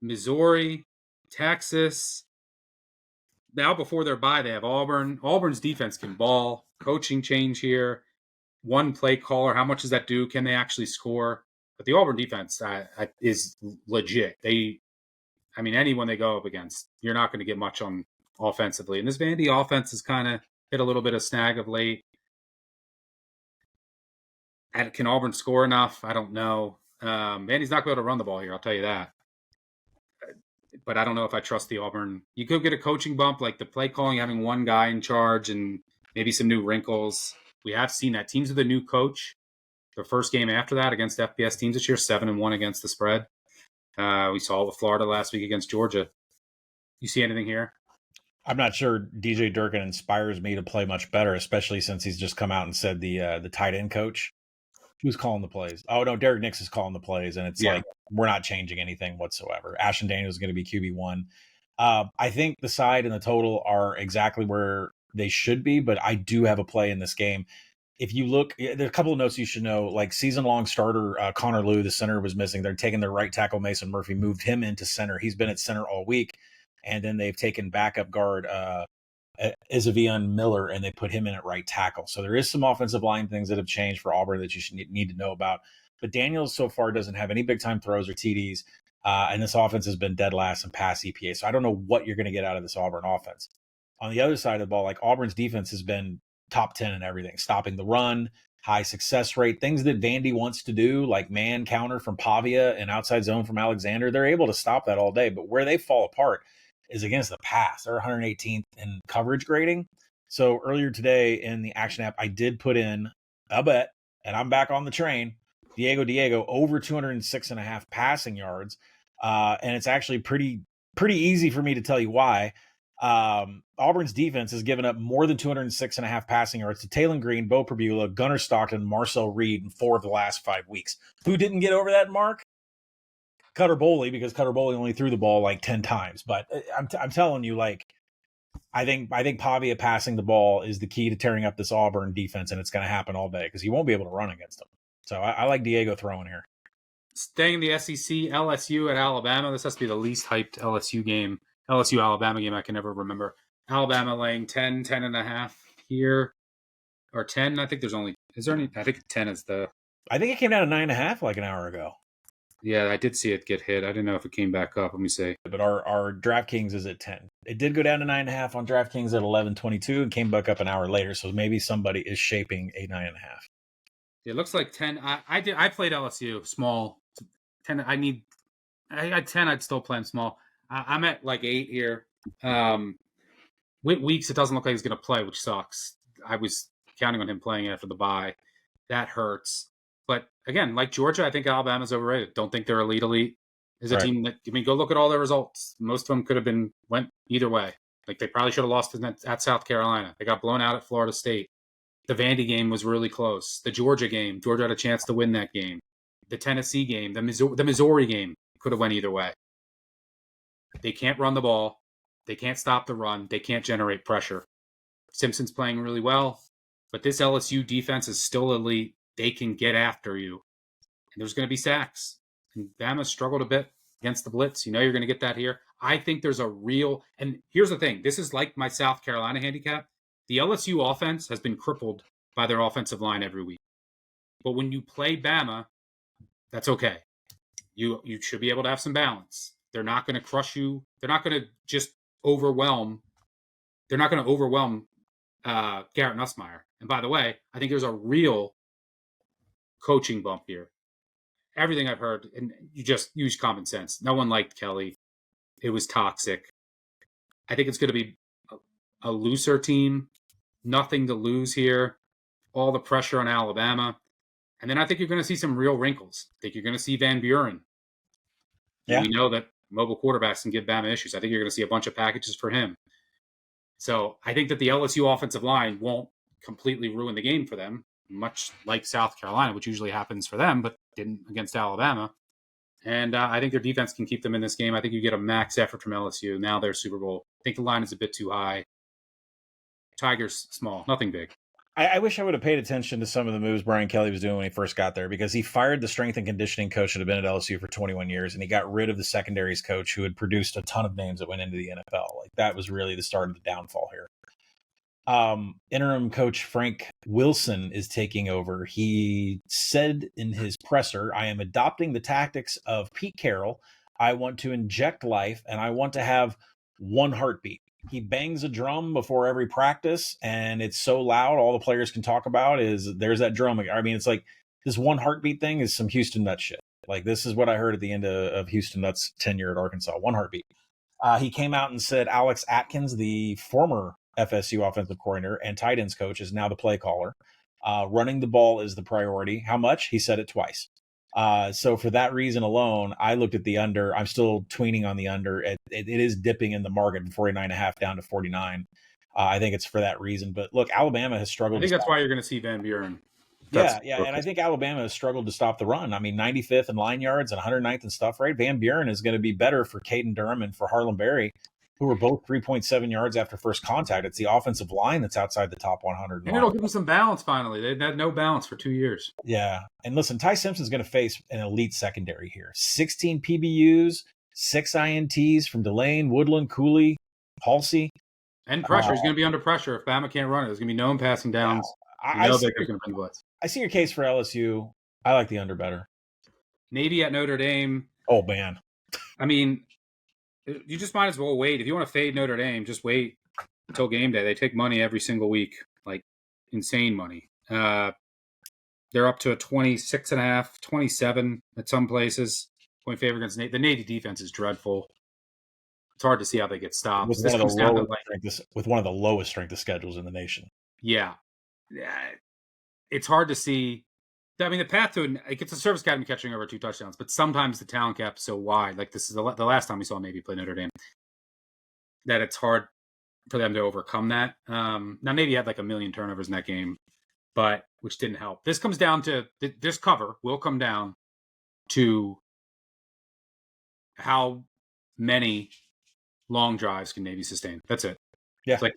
Missouri, Texas. Now before their bye, they have Auburn. Auburn's defense can ball. Coaching change here. One play caller. How much does that do? Can they actually score? But the Auburn defense is legit. Anyone they go up against, you're not going to get much on offensively. And this Vandy offense has kind of hit a little bit of snag of late. And can Auburn score enough? I don't know. Vandy's not going to be able to run the ball here, I'll tell you that. But I don't know if I trust the Auburn. You could get a coaching bump, like the play calling, having one guy in charge and maybe some new wrinkles. We have seen that. Teams with a new coach, the first game after that against FBS teams this year, 7-1 against the spread. We saw it with Florida last week against Georgia. You see anything here? I'm not sure DJ Durkin inspires me to play much better, especially since he's just come out and said the tight end coach. Who's calling the plays? Oh, no, Derek Nix is calling the plays, and it's like we're not changing anything whatsoever. Ashton Daniels is going to be QB1. I think the side and the total are exactly where they should be, but I do have a play in this game. If you look, there are a couple of notes you should know, like season-long starter Connor Lew, the center, was missing. They're taking their right tackle, Mason Murphy, moved him into center. He's been at center all week, and then they've taken backup guard Isavian Miller, and they put him in at right tackle. So there is some offensive line things that have changed for Auburn that you should need to know about. But Daniels so far doesn't have any big-time throws or TDs, and this offense has been dead last in pass EPA. So I don't know what you're going to get out of this Auburn offense. On the other side of the ball, like Auburn's defense has been top 10 in everything, stopping the run, high success rate, things that Vandy wants to do, like man counter from Pavia and outside zone from Alexander. They're able to stop that all day. But where they fall apart is against the pass. They're 118th in coverage grading. So earlier today in the action app, I did put in a bet, and I'm back on the train. Diego over 206.5 passing yards. And it's actually pretty easy for me to tell you why. Auburn's defense has given up more than 206.5 passing yards to Taylon Green, Bo Perbula, Gunnar Stockton, Marcel Reed in 4 of the last 5 weeks. Who didn't get over that mark? Cutter Boley, because Cutter Boley only threw the ball like 10 times. But I'm telling you, like, I think Pavia passing the ball is the key to tearing up this Auburn defense, and it's going to happen all day because he won't be able to run against them. So I like Diego throwing here. Staying in the SEC, LSU at Alabama. This has to be the least hyped LSU-Alabama game I can ever remember. Alabama laying 10.5 here. Or 10, I think there's only... Is there any... I think 10 is the... I think it came down to 9.5 like an hour ago. Yeah, I did see it get hit. I didn't know if it came back up. Let me see. But our DraftKings is at 10. It did go down to 9.5 on DraftKings at 11:22 and came back up an hour later. So maybe somebody is shaping a 9.5. It looks like 10. I played LSU small. 10. I had 10. I'd still play them small. I'm at like 8 here. With Weeks, it doesn't look like he's going to play, which sucks. I was counting on him playing after the bye. That hurts. But again, like Georgia, I think Alabama's overrated. Don't think they're elite. Is a team that, go look at all their results. Most of them could have went either way. Like they probably should have lost at South Carolina. They got blown out at Florida State. The Vandy game was really close. The Georgia game, Georgia had a chance to win that game. The Tennessee game, the Missouri game could have went either way. They can't run the ball. They can't stop the run. They can't generate pressure. Simpson's playing really well, but this LSU defense is still elite. They can get after you. And there's going to be sacks. And Bama struggled a bit against the blitz. You know you're going to get that here. I think there's a real – and here's the thing. This is like my South Carolina handicap. The LSU offense has been crippled by their offensive line every week. But when you play Bama, that's okay. You should be able to have some balance. They're not going to crush you. They're not going to just overwhelm. They're not going to overwhelm Garrett Nussmeier. And by the way, I think there's a real coaching bump here. Everything I've heard, and you just use common sense. No one liked Kelly. It was toxic. I think it's going to be a looser team. Nothing to lose here. All the pressure on Alabama. And then I think you're going to see some real wrinkles. I think you're going to see Van Buren. Yeah. We know that mobile quarterbacks can give Bama issues. I think you're going to see a bunch of packages for him. So I think that the LSU offensive line won't completely ruin the game for them, much like South Carolina, which usually happens for them, but didn't against Alabama. And I think their defense can keep them in this game. I think you get a max effort from LSU. Now they're Super Bowl. I think the line is a bit too high. Tigers small, nothing big. I wish I would have paid attention to some of the moves Brian Kelly was doing when he first got there, because he fired the strength and conditioning coach that had been at LSU for 21 years, and he got rid of the secondaries coach who had produced a ton of names that went into the NFL. Like, that was really the start of the downfall here. Interim coach Frank Wilson is taking over. He said in his presser, "I am adopting the tactics of Pete Carroll. I want to inject life, and I want to have one heartbeat." He bangs a drum before every practice, and it's so loud, all the players can talk about is there's that drum. I mean, it's like this one heartbeat thing is some Houston Nutt shit. Like, this is what I heard at the end of Houston Nutt's tenure at Arkansas. One heartbeat. He came out and said Alex Atkins, the former FSU offensive coordinator and tight ends coach, is now the play caller. Running the ball is the priority. How much? He said it twice. So for that reason alone, I looked at the under. I'm still tweening on the under. It is dipping in the market from 49.5 down to 49. I think it's for that reason. But look, Alabama has struggled. I think that's why you're going to see Van Buren. Yeah. And I think Alabama has struggled to stop the run. I mean, 95th in line yards and 109th in stuff rate. Van Buren is going to be better for Caden Durham and for Harlem Berry, who were both 3.7 yards after first contact. It's the offensive line that's outside the top 100. And it'll give them some balance finally. They've had no balance for 2 years. Yeah. And listen, Ty Simpson's going to face an elite secondary here. 16 PBUs, 6 INTs from Delane, Woodland, Cooley, Halsey. And pressure. He's going to be under pressure if Bama can't run it. There's going to be no passing downs. I see your case for LSU. I like the under better. Navy at Notre Dame. Oh, man. I mean, you just might as well wait. If you want to fade Notre Dame, just wait until game day. They take money every single week, like insane money. They're up to a 26.5, 27 at some places. Point favor against Navy. The Navy defense is dreadful. It's hard to see how they get stopped. With one of the lowest strength of schedules in the nation. Yeah. It's hard to see. I mean, the path to it gets a service academy catching over 2 touchdowns, but sometimes the talent gap is so wide. Like, this is the last time we saw Navy play Notre Dame, that it's hard for them to overcome that. Now, Navy had like 1 million turnovers in that game, but which didn't help. This comes down to this cover will come down to how many long drives can Navy sustain. That's it. Yeah. It's like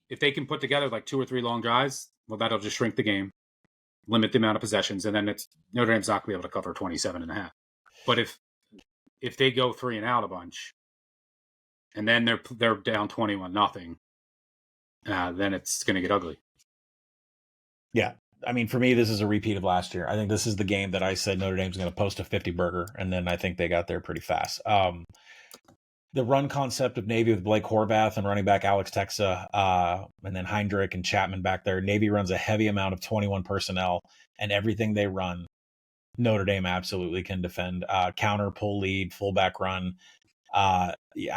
if they can put together like 2 or 3 long drives, well, that'll just shrink the game, limit the amount of possessions, and then Notre Dame's not going to be able to cover 27.5. But if they go 3 and out a bunch, and then they're down 21-0, then it's going to get ugly. Yeah. I mean, for me, this is a repeat of last year. I think this is the game that I said Notre Dame's going to post a 50 burger, and then I think they got there pretty fast. The run concept of Navy with Blake Horvath and running back Alex Texa, and then Heinrich and Chapman back there. Navy runs a heavy amount of 21 personnel, and everything they run, Notre Dame absolutely can defend. Counter, pull lead, fullback run. I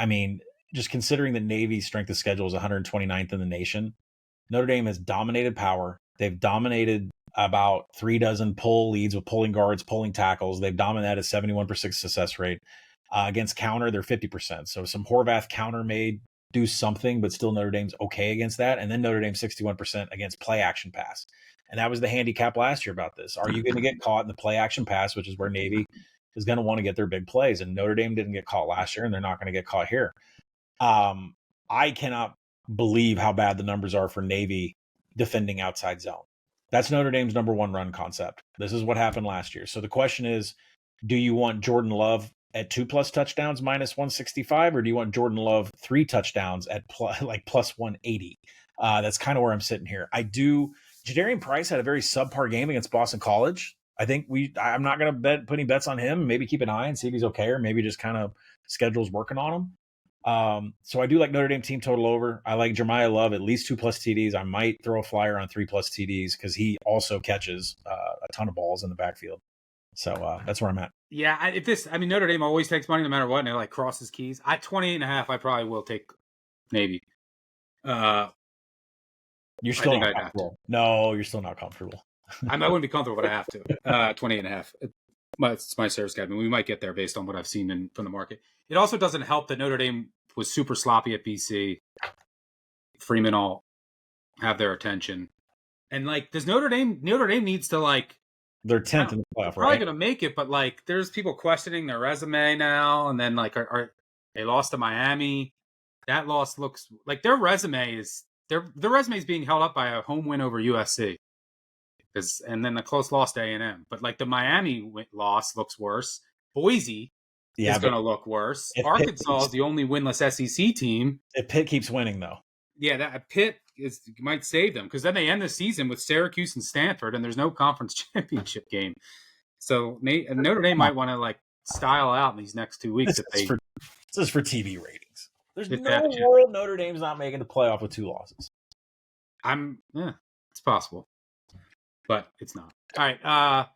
mean, just considering the Navy's strength of schedule is 129th in the nation, Notre Dame has dominated power. They've dominated about 3 dozen pull leads with pulling guards, pulling tackles. They've dominated a 71% success rate. Against counter, they're 50%. So some Horvath counter made do something, but still Notre Dame's okay against that. And then Notre Dame 61% against play action pass. And that was the handicap last year about this. Are you going to get caught in the play action pass, which is where Navy is going to want to get their big plays? And Notre Dame didn't get caught last year, and they're not going to get caught here. I cannot believe how bad the numbers are for Navy defending outside zone. That's Notre Dame's number one run concept. This is what happened last year. So the question is, do you want Jordan Love at 2+ touchdowns minus 165, or do you want Jordan Love 3 touchdowns at plus 180? That's kind of where I'm sitting here. I do. Jadarian Price had a very subpar game against Boston College. I think I'm not going to put any bets on him. Maybe keep an eye and see if he's okay, or maybe just kind of schedule's working on him. So I do like Notre Dame team total over. I like Jeremiah Love at least 2+ TDs. I might throw a flyer on 3+ TDs because he also catches a ton of balls in the backfield. So that's where I'm at. Yeah, Notre Dame always takes money no matter what, and it like crosses keys. At 28.5, I probably will take Navy. You're still not comfortable. No, you're still not comfortable. I wouldn't be comfortable, but I have to. 28.5. It's my service guide. I mean, we might get there based on what I've seen from the market. It also doesn't help that Notre Dame was super sloppy at BC. Freeman all have their attention, and like, does Notre Dame needs to like. They're 10th in the playoff, probably going to make it, but like, there's people questioning their resume now, and then like, are they lost to Miami? That loss looks like their resume is being held up by a home win over USC, and then a close loss to A&M. But like the Miami loss looks worse. Boise is going to look worse. Arkansas is the only winless SEC team. If Pitt keeps winning, though, that Pitt might save them, because then they end the season with Syracuse and Stanford, and there's no conference championship game. So Notre Dame might want to like style out in these next 2 weeks. This is for TV ratings. There's no world Notre Dame's not making the playoff with 2 losses. It's possible, but it's not. All right,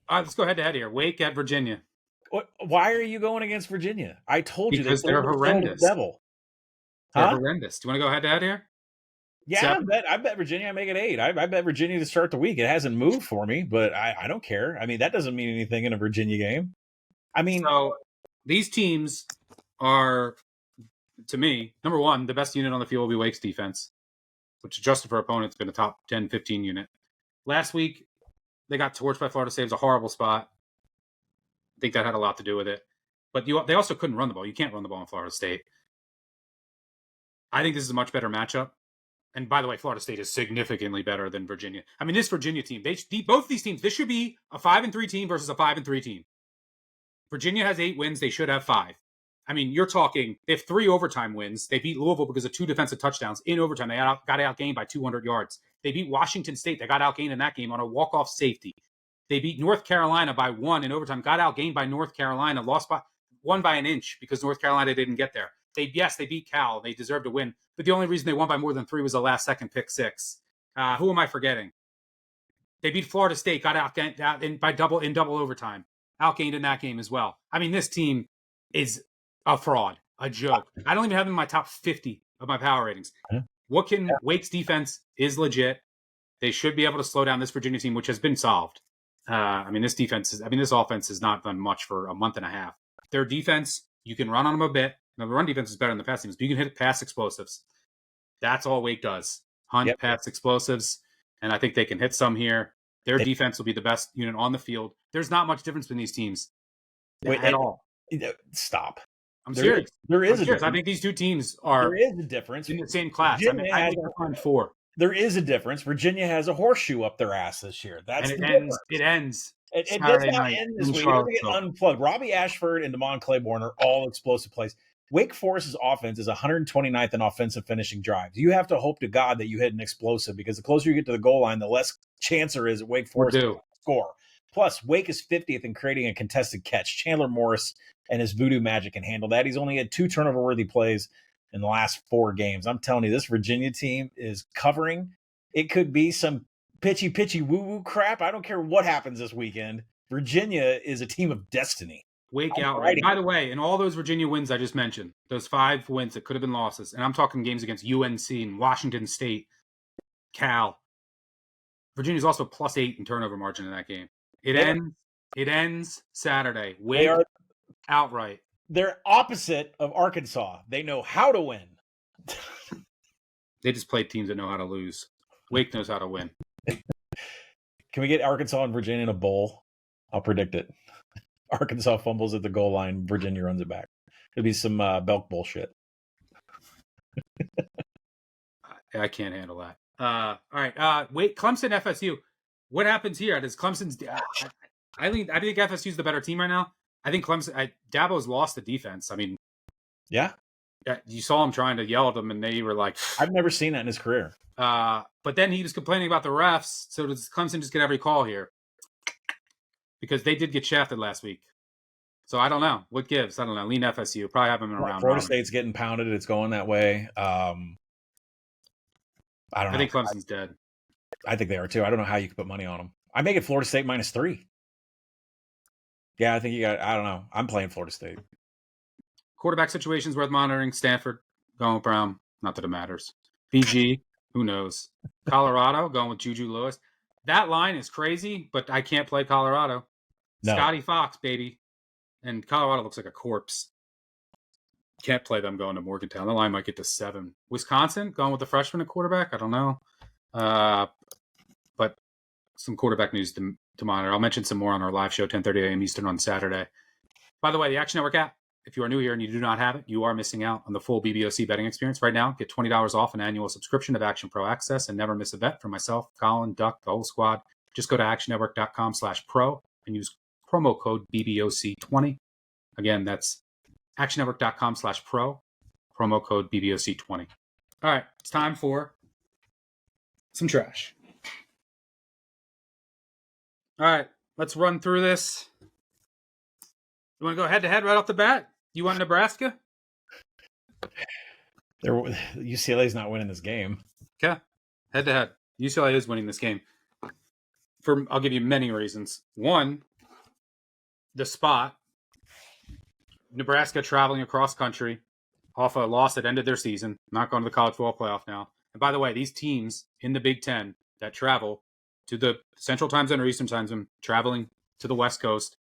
let's go head to head here. Wake at Virginia. Why are you going against Virginia? I told you because they're horrendous. Devil. They're horrendous. Do you want to go head to head here? Yeah, I bet Virginia. I make it 8. I bet Virginia to start the week. It hasn't moved for me, but I don't care. I mean, that doesn't mean anything in a Virginia game. I mean, so these teams are, to me, number one, the best unit on the field will be Wake's defense, which adjusted for opponents been a top 10, 15 unit. Last week, they got torched by Florida State. It was a horrible spot. I think that had a lot to do with it. But they also couldn't run the ball. You can't run the ball in Florida State. I think this is a much better matchup. And by the way, Florida State is significantly better than Virginia. I mean, this Virginia team, both these teams, this should be a 5-3 team versus a 5-3 team. Virginia has 8 wins. They should have 5. I mean, you're talking, they have 3 overtime wins. They beat Louisville because of 2 defensive touchdowns in overtime. They got outgained by 200 yards. They beat Washington State. They got outgained in that game on a walk-off safety. They beat North Carolina by 1 in overtime, got outgained by North Carolina, won by an inch because North Carolina didn't get there. They beat Cal. They deserved to win. But the only reason they won by more than 3 was the last-second pick 6. Who am I forgetting? They beat Florida State, got outgained in double overtime. Outgained in that game as well. I mean, this team is a fraud, a joke. I don't even have them in my top 50 of my power ratings. Wake's defense is legit. They should be able to slow down this Virginia team, which has been solved. This offense has not done much for a month and a half. Their defense, you can run on them a bit. Now, the run defense is better than the pass teams, but you can hit pass explosives. That's all Wake does. Pass explosives, and I think they can hit some here. Their defense will be the best unit on the field. There's not much difference between these teams at all. Stop. I'm serious. There is a difference. I think these two teams are there is a difference in the same class. I think they're on 4. There is a difference. Virginia has a horseshoe up their ass this year. It ends. It does not end this week. It get unplugged. Robbie Ashford and Damon Claiborne are all explosive plays. Wake Forest's offense is 129th in offensive finishing drives. You have to hope to God that you hit an explosive, because the closer you get to the goal line, the less chance there is at Wake Forest to score. Plus, Wake is 50th in creating a contested catch. Chandler Morris and his voodoo magic can handle that. He's only had 2 turnover-worthy plays in the last 4 games. I'm telling you, this Virginia team is covering. It could be some pitchy woo-woo crap. I don't care what happens this weekend. Virginia is a team of destiny. Wake outright. By the way, in all those Virginia wins I just mentioned, those 5 wins that could have been losses, and I'm talking games against UNC and Washington State, Cal. Virginia's also +8 in turnover margin in that game. It ends Saturday. Wake outright. They're opposite of Arkansas. They know how to win. They just play teams that know how to lose. Wake knows how to win. Can we get Arkansas and Virginia in a bowl? I'll predict it. Arkansas fumbles at the goal line. Virginia runs it back. It'll be some Belk bullshit. I can't handle that. All right. Wait, Clemson, FSU. What happens here? Does Clemson's? I think FSU's the better team right now. I think Clemson. Dabo's lost the defense. I mean, yeah. You saw him trying to yell at them, and they were like, "I've never seen that in his career." But then he was complaining about the refs. So does Clemson just get every call here? Because they did get shafted last week. So I don't know what gives. I don't know. Lean FSU. Probably have them in a round. Florida State's getting pounded. It's going that way. I don't know. I think Clemson's dead. I think they are too. I don't know how you could put money on them. I make it Florida State -3. Yeah, I think you got. I don't know. I'm playing Florida State. Quarterback situations worth monitoring. Stanford going with Brown. Not that it matters. BG. Who knows? Colorado going with Juju Lewis. That line is crazy, but I can't play Colorado. No. Scotty Fox, baby. And Colorado looks like a corpse. Can't play them going to Morgantown. The line might get to 7. Wisconsin going with the freshman at quarterback. I don't know. But some quarterback news to monitor. I'll mention some more on our live show, 10:30 a.m. Eastern on Saturday. By the way, the Action Network app, if you are new here and you do not have it, you are missing out on the full BBOC betting experience. Right now, get $20 off an annual subscription of Action Pro Access and never miss a bet for myself, Colin, Duck, the whole squad. Just go to actionnetwork.com/pro and use promo code BBOC20. Again, that's actionnetwork.com/pro, promo code BBOC20. All right, it's time for some trash. All right, let's run through this. You want to go head-to-head right off the bat? You want Nebraska? UCLA's not winning this game. Okay, head-to-head. UCLA is winning this game. I'll give you many reasons. One, the spot. Nebraska traveling across country off a loss that ended their season, not going to the college football playoff now. And by the way, these teams in the Big Ten that travel to the Central Time Zone or Eastern Time Zone, traveling to the West Coast,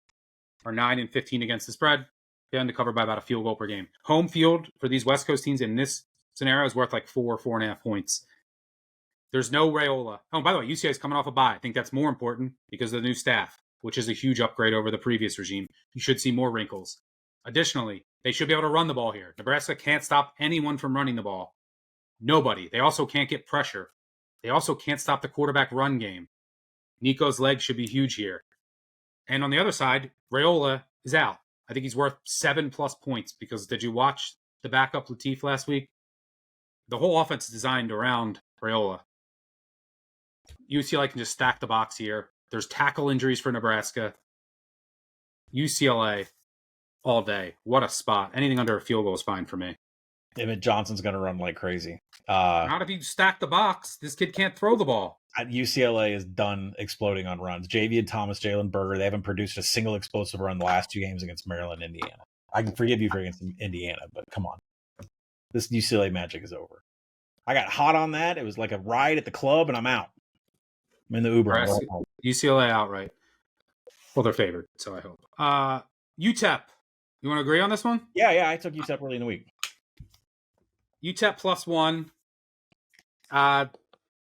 are 9-15 against the spread. They end to cover by about a field goal per game. Home field for these West Coast teams in this scenario is worth like 4.5 points. There's no Raiola. Oh, by the way, UCLA is coming off a bye. I think that's more important because of the new staff, which is a huge upgrade over the previous regime. You should see more wrinkles. Additionally, they should be able to run the ball here. Nebraska can't stop anyone from running the ball. Nobody. They also can't get pressure. They also can't stop the quarterback run game. Nico's legs should be huge here. And on the other side, Raiola is out. I think he's worth 7+ points because did you watch the backup Latif last week? The whole offense is designed around Raiola. UCLA can just stack the box here. There's tackle injuries for Nebraska. UCLA all day. What a spot. Anything under a field goal is fine for me. Emmett Johnson's going to run like crazy. Not if you stack the box. This kid can't throw the ball. UCLA is done exploding on runs. Javian Thomas, Jalen Berger, they haven't produced a single explosive run the last 2 games against Maryland and Indiana. I can forgive you for against Indiana, but come on. This UCLA magic is over. I got hot on that. It was like a ride at the club, and I'm out. I'm in the Uber. UCLA outright. Well, they're favored, so I hope. UTEP. You want to agree on this one? Yeah. I took UTEP early in the week. UTEP +1.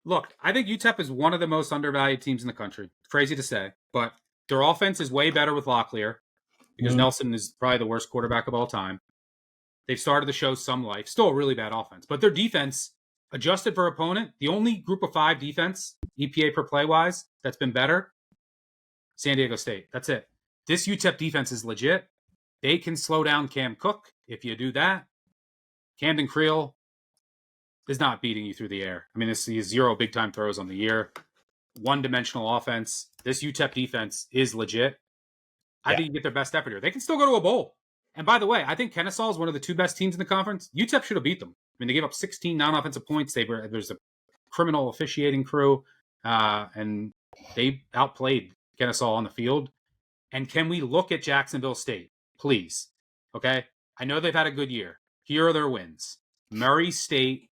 Look, I think UTEP is one of the most undervalued teams in the country. Crazy to say, but their offense is way better with Locklear because Nelson is probably the worst quarterback of all time. They've started to show some life. Still a really bad offense, but their defense, adjusted for opponent, the only group of 5 defense, EPA per play wise, that's been better, San Diego State. That's it. This UTEP defense is legit. They can slow down Cam Cook if you do that. Camden Creel is not beating you through the air. I mean, this is 0 big-time throws on the year. One-dimensional offense. This UTEP defense is legit. I think you get their best effort here. They can still go to a bowl. And by the way, I think Kennesaw is one of the 2 best teams in the conference. UTEP should have beat them. I mean, they gave up 16 non-offensive points. There's a criminal officiating crew, and they outplayed Kennesaw on the field. And can we look at Jacksonville State, please? Okay? I know they've had a good year. Here are their wins. Murray State,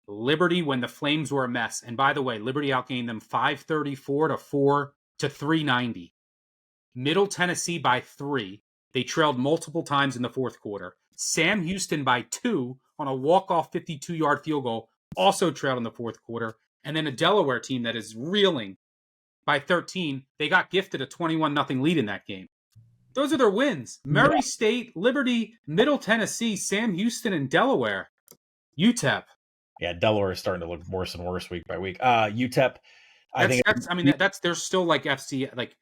Liberty when the Flames were a mess. And by the way, Liberty outgained them 534 to 390. Middle Tennessee by 3. They trailed multiple times in the fourth quarter. Sam Houston by 2 on a walk-off 52-yard field goal also trailed in the fourth quarter. And then a Delaware team that is reeling by 13. They got gifted a 21-0 lead in that game. Those are their wins. Murray State, Liberty, Middle Tennessee, Sam Houston, and Delaware. UTEP. Yeah, Delaware is starting to look worse and worse week by week. UTEP, they're still like FC, like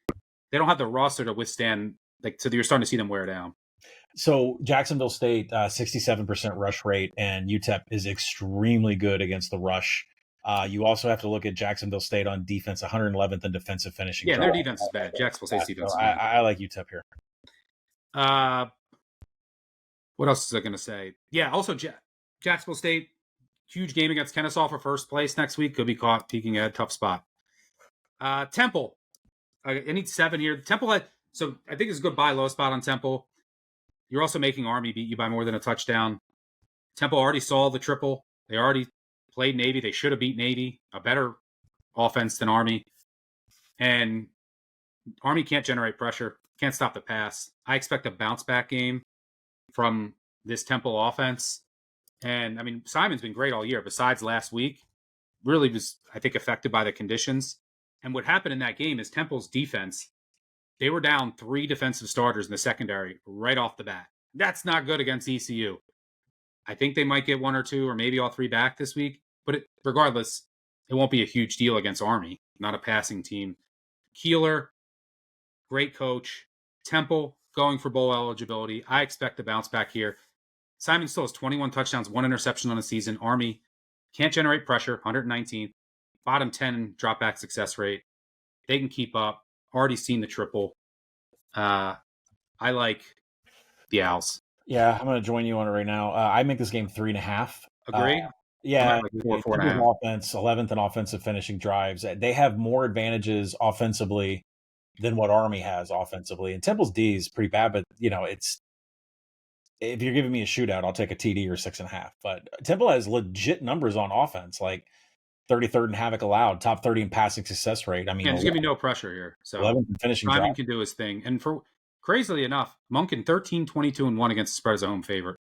they don't have the roster to withstand, like, so you're starting to see them wear down. So Jacksonville State, 67% rush rate, and UTEP is extremely good against the rush. You also have to look at Jacksonville State on defense, 111th in defensive finishing. Yeah, their defense is bad. Jacksonville State's defense is bad. I like UTEP here. What else was I going to say? Yeah, also Jacksonville State, huge game against Kennesaw for first place next week. Could be caught peeking at a tough spot. Temple. I need 7 here. Temple had, so I think it's a good buy low spot on Temple. You're also making Army beat you by more than a touchdown. Temple already saw the triple. They already played Navy. They should have beat Navy. A better offense than Army. And Army can't generate pressure. Can't stop the pass. I expect a bounce back game from this Temple offense. And, I mean, Simon's been great all year, besides last week. Really was, I think, affected by the conditions. And what happened in that game is Temple's defense, they were down 3 defensive starters in the secondary right off the bat. That's not good against ECU. I think they might get 1 or 2 or maybe all 3 back this week. But regardless, it won't be a huge deal against Army, not a passing team. Keeler, great coach. Temple going for bowl eligibility. I expect a bounce back here. Simon still has 21 touchdowns, 1 interception on the season. Army can't generate pressure, 119th. Bottom 10 dropback success rate. They can keep up. Already seen the triple. I like the Owls. Yeah, I'm going to join you on it right now. I make this game 3.5. Agree? Yeah, like 4.5. Offense, 11th in offensive finishing drives. They have more advantages offensively than what Army has offensively. And Temple's D is pretty bad, but it's, if you're giving me a shootout, I'll take a TD or 6.5. But Temple has legit numbers on offense, like 33rd in havoc allowed, top 30 in passing success rate. I mean, there's gonna be no pressure here. So 11th in finishing drive. Simon can do his thing. And for crazily enough, Monken 13, 22, and 1 against the spread as a home favorite.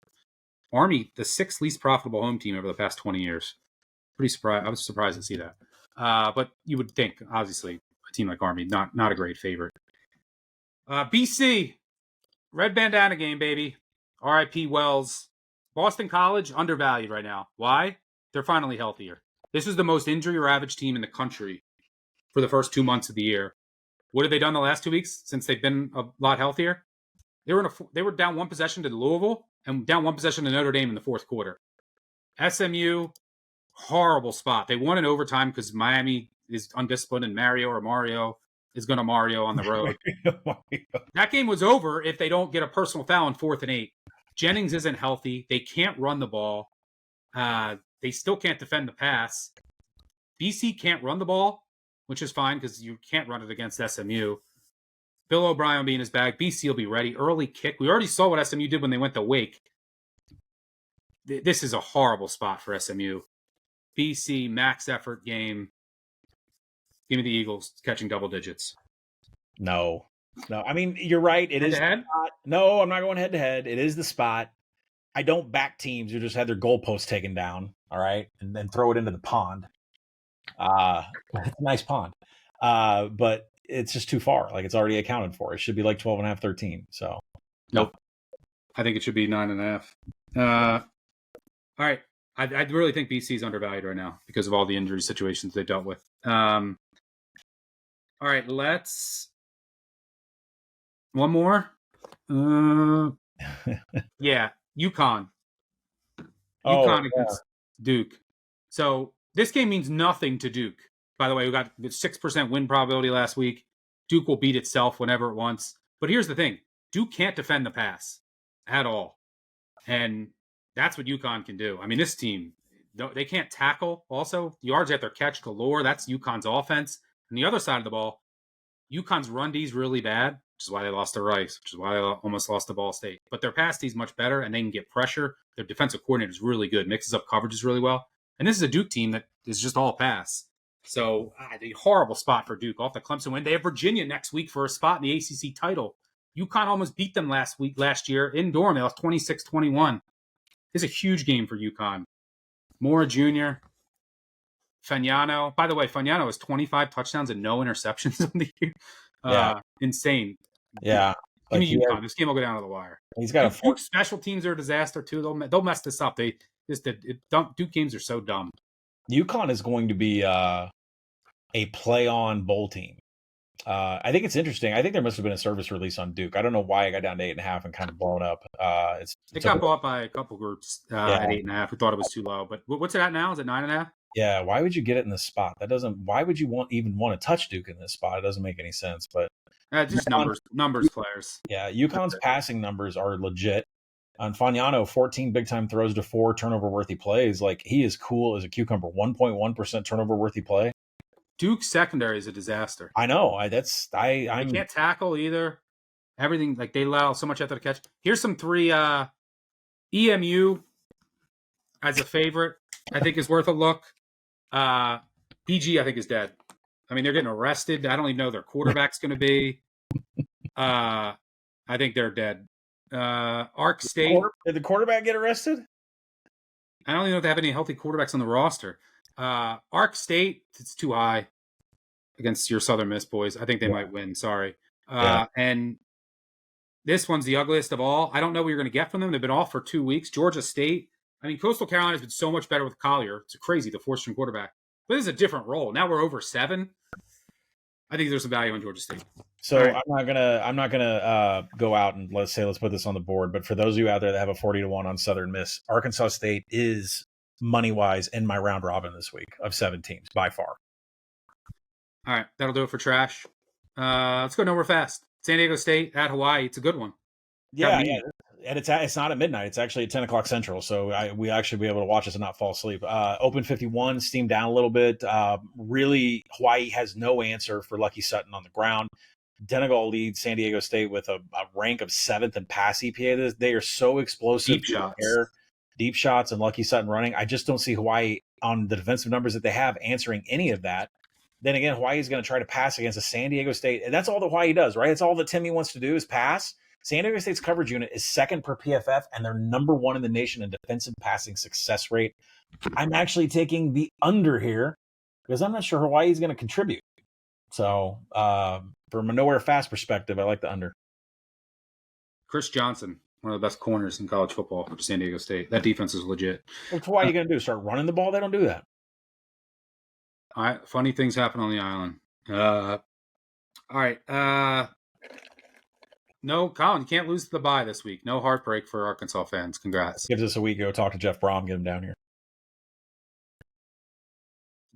Army, the 6th least profitable home team over the past 20 years. Pretty surprised. I was surprised to see that. But you would think, obviously, a team like Army, not a great favorite. BC, red bandana game, baby. RIP Wells. Boston College, undervalued right now. Why? They're finally healthier. This is the most injury-ravaged team in the country for the first 2 months of the year. What have they done the last 2 weeks since they've been a lot healthier? They were down 1 possession to Louisville and down 1 possession to Notre Dame in the fourth quarter. SMU, horrible spot. They won in overtime because Miami is undisciplined and Mario is going to Mario on the road. That game was over if they don't get a personal foul in 4th and 8. Jennings isn't healthy. They can't run the ball. They still can't defend the pass. BC can't run the ball, which is fine because you can't run it against SMU. Bill O'Brien will be in his bag. BC will be ready. Early kick. We already saw what SMU did when they went to Wake. This is a horrible spot for SMU. BC, max effort game. Give me the Eagles catching double digits. No. I mean, you're right. It is. No, I'm not going head-to-head. It is the spot. I don't back teams who just had their goalposts taken down, all right, and then throw it into the pond. It's a nice pond. But it's just too far. Like, it's already accounted for. It should be like 12.5, 13. So, nope. I think it should be 9.5. All right. I really think BC is undervalued right now because of all the injury situations they dealt with. All right, one more. Yeah, UConn. UConn against Duke. So this game means nothing to Duke. By the way, we got the 6% win probability last week. Duke will beat itself whenever it wants. But here's the thing. Duke can't defend the pass at all. And that's what UConn can do. I mean, this team, they can't tackle also. Yards after catch galore. That's UConn's offense. On the other side of the ball, UConn's run D is really bad, which is why they lost to Rice, which is why they almost lost to Ball State. But their pass D is much better, and they can get pressure. Their defensive coordinator is really good, mixes up coverages really well. And this is a Duke team that is just all pass. So, a horrible spot for Duke off the Clemson win. They have Virginia next week for a spot in the ACC title. UConn almost beat them last year in Durham. They lost 26-21. This is a huge game for UConn. Mora Jr., Fagnano. By the way, Fagnano has 25 touchdowns and no interceptions on the year. Insane. Yeah. Give me UConn. This game will go down to the wire. He's got Duke special teams are a disaster too. They'll mess this up. Duke games are so dumb. UConn is going to be a play-on bowl team. I think it's interesting. I think there must have been a service release on Duke. I don't know why it got down to 8.5 and kind of blown up. It got bought by a couple groups at 8.5. We thought it was too low, but what's it at now? Is it 9.5? Yeah. Why would you get it in this spot? Why would you even want to touch Duke in this spot? It doesn't make any sense. But just numbers players. Yeah, UConn's passing numbers are legit. On Fagnano, 14 big-time throws to 4 turnover-worthy plays. Like, he is cool as a cucumber. 1.1% turnover-worthy play. Duke's secondary is a disaster. I know. I can't tackle either. Everything, like, they allow so much after the catch. Here's some 3 EMU as a favorite. I think is worth a look. BG, I think, is dead. I mean, they're getting arrested. I don't even know who their quarterback's going to be. I think they're dead. Ark State. Did the quarterback get arrested? I don't even know if they have any healthy quarterbacks on the roster. Ark State, it's too high against your Southern Miss boys. I think they might win. Sorry. And this one's the ugliest of all. I don't know what you're going to get from them. They've been off for 2 weeks. Georgia State. I mean, Coastal Carolina has been so much better with Collier. It's crazy, the 4th-string quarterback. But this is a different role. Now we're over 7. I think there's some value in Georgia State. So right. I'm not gonna go out and let's put this on the board. But for those of you out there that have a 40-1 on Southern Miss, Arkansas State is money wise in my round robin this week of 7 teams by far. All right, that'll do it for trash. Let's go nowhere fast. San Diego State at Hawaii. It's a good one. Yeah. And it's not at midnight. It's actually at 10 o'clock Central. So we actually be able to watch this and not fall asleep. Open 51, steamed down a little bit. Really, Hawaii has no answer for Lucky Sutton on the ground. Denegal leads San Diego State with a rank of 7th in pass EPA. They are so explosive. Deep shots and Lucky Sutton running. I just don't see Hawaii on the defensive numbers that they have answering any of that. Then again, Hawaii is going to try to pass against a San Diego State. And that's all that Hawaii does, right? It's all that Timmy wants to do is pass. San Diego State's coverage unit is 2nd per PFF, and they're number 1 in the nation in defensive passing success rate. I'm actually taking the under here because I'm not sure Hawaii is going to contribute. So from a nowhere fast perspective, I like the under. Chris Johnson, one of the best corners in college football for San Diego State. That defense is legit. What's Hawaii going to do? Start running the ball? They don't do that. Funny things happen on the island. All right. No, Colin, you can't lose to the bye this week. No heartbreak for Arkansas fans. Congrats. Gives us a week to go talk to Jeff Brom, get him down here.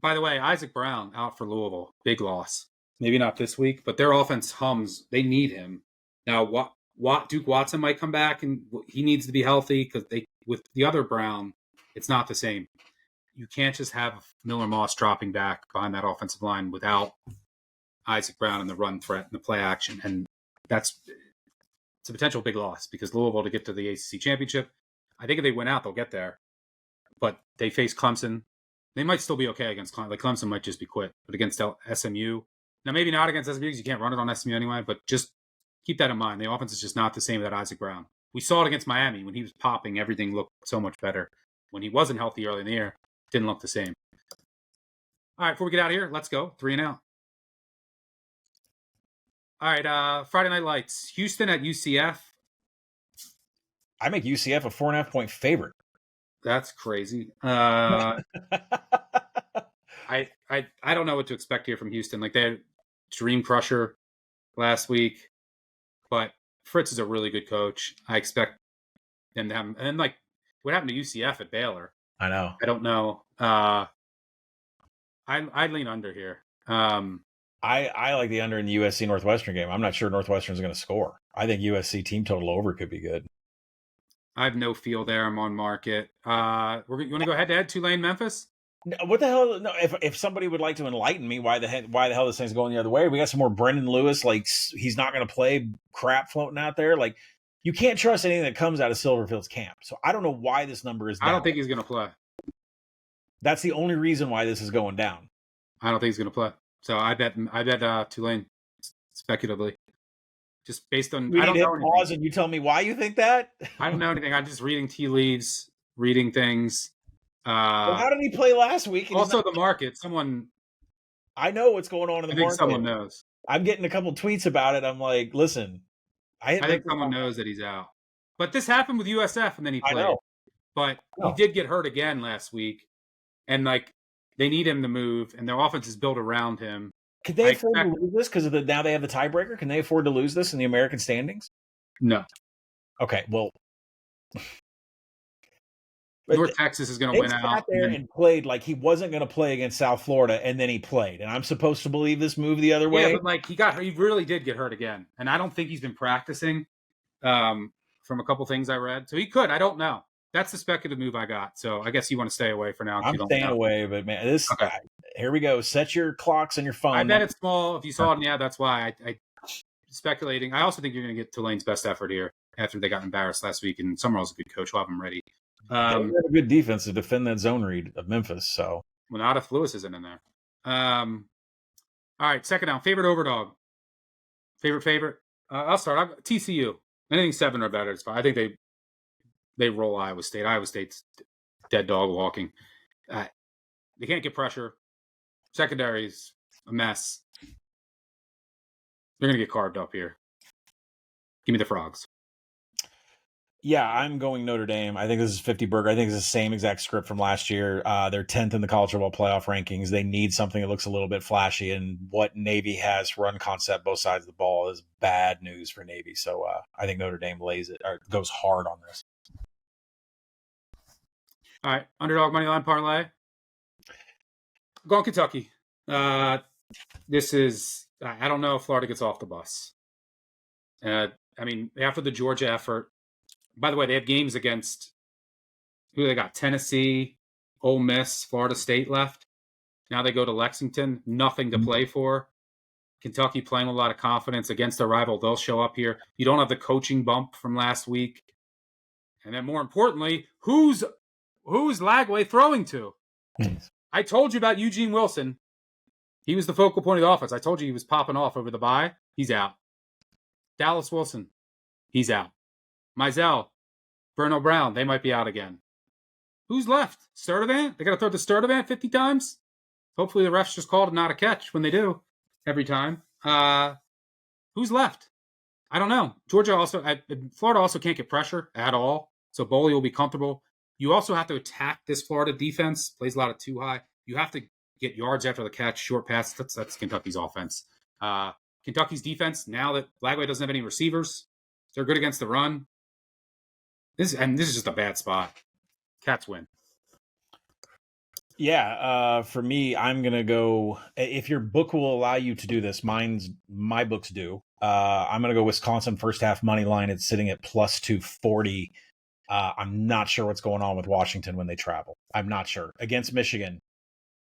By the way, Isaac Brown out for Louisville. Big loss. Maybe not this week, but their offense hums. They need him. Now, Duke Watson might come back, and he needs to be healthy because with the other Brown, it's not the same. You can't just have Miller Moss dropping back behind that offensive line without Isaac Brown and the run threat and the play action. And it's a potential big loss because Louisville to get to the ACC championship, I think if they win out, they'll get there. But they face Clemson. They might still be okay against Clemson. Like Clemson might just be quit. But against SMU, now maybe not against SMU because you can't run it on SMU anyway, but just keep that in mind. The offense is just not the same without Isaac Brown. We saw it against Miami. When he was popping, everything looked so much better. When he wasn't healthy early in the year, it didn't look the same. All right, before we get out of here, let's go. 3 and out. All right, Friday Night Lights. Houston at UCF. I make UCF a 4.5-point favorite. That's crazy. I don't know what to expect here from Houston. Like they had Dream Crusher last week, but Fritz is a really good coach. I expect them to have. And then like what happened to UCF at Baylor? I know. I don't know. I'd lean under here. I like the under in the USC Northwestern game. I'm not sure Northwestern's going to score. I think USC team total over could be good. I have no feel there. I'm on market. You want to go head-to-head, Tulane, Memphis? What the hell? No, if somebody would like to enlighten me why the hell this thing's going the other way. We got some more Brendan Lewis. Like he's not going to play crap floating out there. Like you can't trust anything that comes out of Silverfield's camp. So I don't know why this number is down. I don't think he's going to play. That's the only reason why this is going down. I don't think he's going to play. So I bet Tulane speculatively. Just based on, We I need don't to hit know anything. pause and you tell me why you think that? I don't know anything. I'm just reading tea leaves, reading things. Well, how did he play last week? And Also, the market. I know what's going on in the I think market. someone knows. I'm getting a couple tweets about it. I'm like, listen, I think someone knows that he's out. But this happened with USF, and then he I played. know. But he did get hurt again last week, and like they need him to move, and their offense is built around him. Could they afford to lose this because now they have the tiebreaker? Can they afford to lose this in the American standings? No. Okay, well, North Texas is going to win out. Sat there and played like he wasn't going to play against South Florida, and then he played. And I'm supposed to believe this move the other way? Yeah, but like he really did get hurt again, and I don't think he's been practicing. From a couple things I read, so he could. I don't know. That's the speculative move I got. So I guess you want to stay away for now. I'm staying away, but man, this here we go. Set your clocks on your phone. I bet it's small. If you saw it, yeah, that's why I speculating. I also think you're going to get Tulane's best effort here after they got embarrassed last week, and Summerall's a good coach. We'll have him ready. They have a good defense to defend that zone read of Memphis. So, well, not if Lewis isn't in there. All right, second down. Favorite overdog. Favorite. I'll start. TCU. Anything 7 or better is fine. I think they roll Iowa State. Iowa State's dead dog walking. They can't get pressure. Secondary's a mess. They're going to get carved up here. Give me the Frogs. Yeah, I'm going Notre Dame. I think this is 50 burger. I think it's the same exact script from last year. They're 10th in the college football playoff rankings. They need something that looks a little bit flashy, and what Navy has run concept both sides of the ball is bad news for Navy. So I think Notre Dame lays it or goes hard on this. All right, Underdog ML Parlay. Going Kentucky. This is, I don't know if Florida gets off the bus. I mean, after the Georgia effort, by the way, they have games against who they got? Tennessee, Ole Miss, Florida State left. Now they go to Lexington, nothing to play for. Kentucky playing with a lot of confidence against a rival. They'll show up here. You don't have the coaching bump from last week. And then more importantly, who's Lagway throwing to? I told you about Eugene Wilson. He was the focal point of the offense. I told you he was popping off over the bye. He's out. Dallas Wilson, he's out. Mizell, Bruno Brown, they might be out again. Who's left? Sturdivant? They got to throw to Sturdivant 50 times? Hopefully the refs just called it not a catch when they do every time. Who's left? I don't know. Florida also can't get pressure at all. So Boley will be comfortable. You also have to attack this Florida defense. Plays a lot of too high. You have to get yards after the catch, short pass. That's Kentucky's offense. Kentucky's defense, now that Lagway doesn't have any receivers, they're good against the run. This is just a bad spot. Cats win. Yeah, for me, I'm gonna go. If your book will allow you to do this, my books do. I'm gonna go Wisconsin first half money line. It's sitting at plus 240. I'm not sure what's going on with Washington when they travel. I'm not sure. Against Michigan,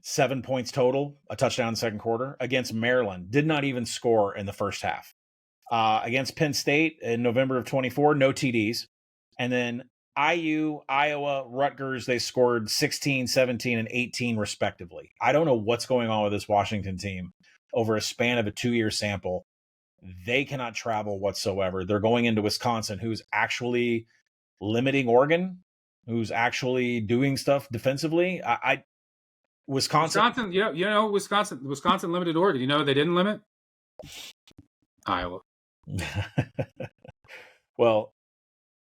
7 points total, a touchdown in the second quarter. Against Maryland, did not even score in the first half. Against Penn State in November of 24, no TDs. And then IU, Iowa, Rutgers, they scored 16, 17, and 18 respectively. I don't know what's going on with this Washington team over a span of a 2-year sample. They cannot travel whatsoever. They're going into Wisconsin, who's actually limiting Oregon, who's actually doing stuff defensively. Wisconsin, Wisconsin limited Oregon. You know they didn't limit? Iowa. Well,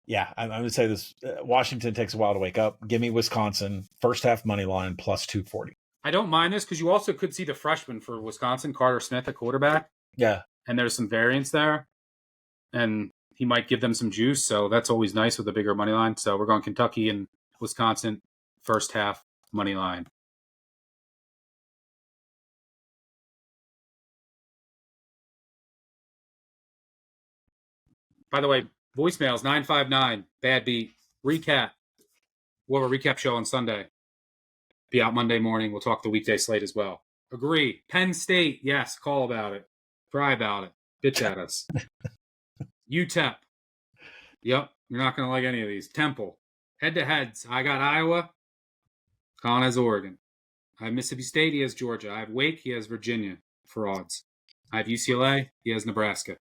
yeah, I'm going to say this. Washington takes a while to wake up. Give me Wisconsin, first half money line, plus 240. I don't mind this because you also could see the freshman for Wisconsin, Carter Smith, at quarterback. Yeah. And there's some variance there. And he might give them some juice. So that's always nice with a bigger money line. So we're going Kentucky and Wisconsin, first half money line. By the way, voicemails 959 bad beat recap. We'll have a recap show on Sunday. Be out Monday morning. We'll talk the weekday slate as well. Agree. Penn State, yes. Call about it. Cry about it. Bitch at us. UTEP. Yep. You're not going to like any of these. Temple. Head-to-heads. I got Iowa. Colin has Oregon. I have Mississippi State. He has Georgia. I have Wake. He has Virginia for odds. I have UCLA. He has Nebraska.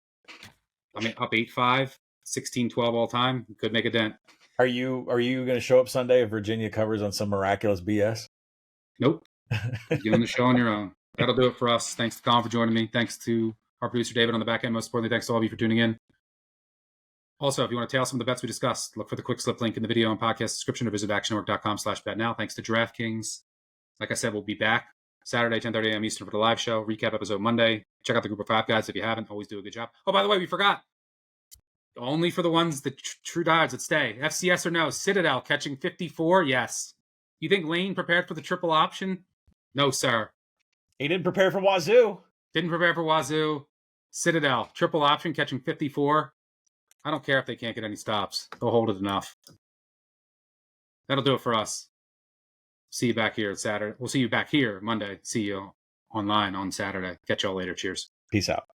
I mean, up 8-5, 16-12 all time. Could make a dent. Are you going to show up Sunday if Virginia covers on some miraculous BS? Nope. You're doing the show on your own. That'll do it for us. Thanks to Colin for joining me. Thanks to our producer David on the back end. Most importantly, thanks to all of you for tuning in. Also, if you want to tail some of the bets we discussed, look for the quick slip link in the video and podcast description or visit actionnetwork.com/betnow. Thanks to DraftKings. Like I said, we'll be back Saturday, 10:30 a.m. Eastern for the live show. Recap episode Monday. Check out the group of 5 guys if you haven't. Always do a good job. Oh, by the way, we forgot. Only for the ones, the true diehards that stay. FCS or no? Citadel catching 54? Yes. You think Lane prepared for the triple option? No, sir. He didn't prepare for Wazoo. Didn't prepare for Wazoo. Citadel, triple option, catching 54. I don't care if they can't get any stops. They'll hold it enough. That'll do it for us. See you back here Saturday. We'll see you back here Monday. See you online on Saturday. Catch y'all later. Cheers. Peace out.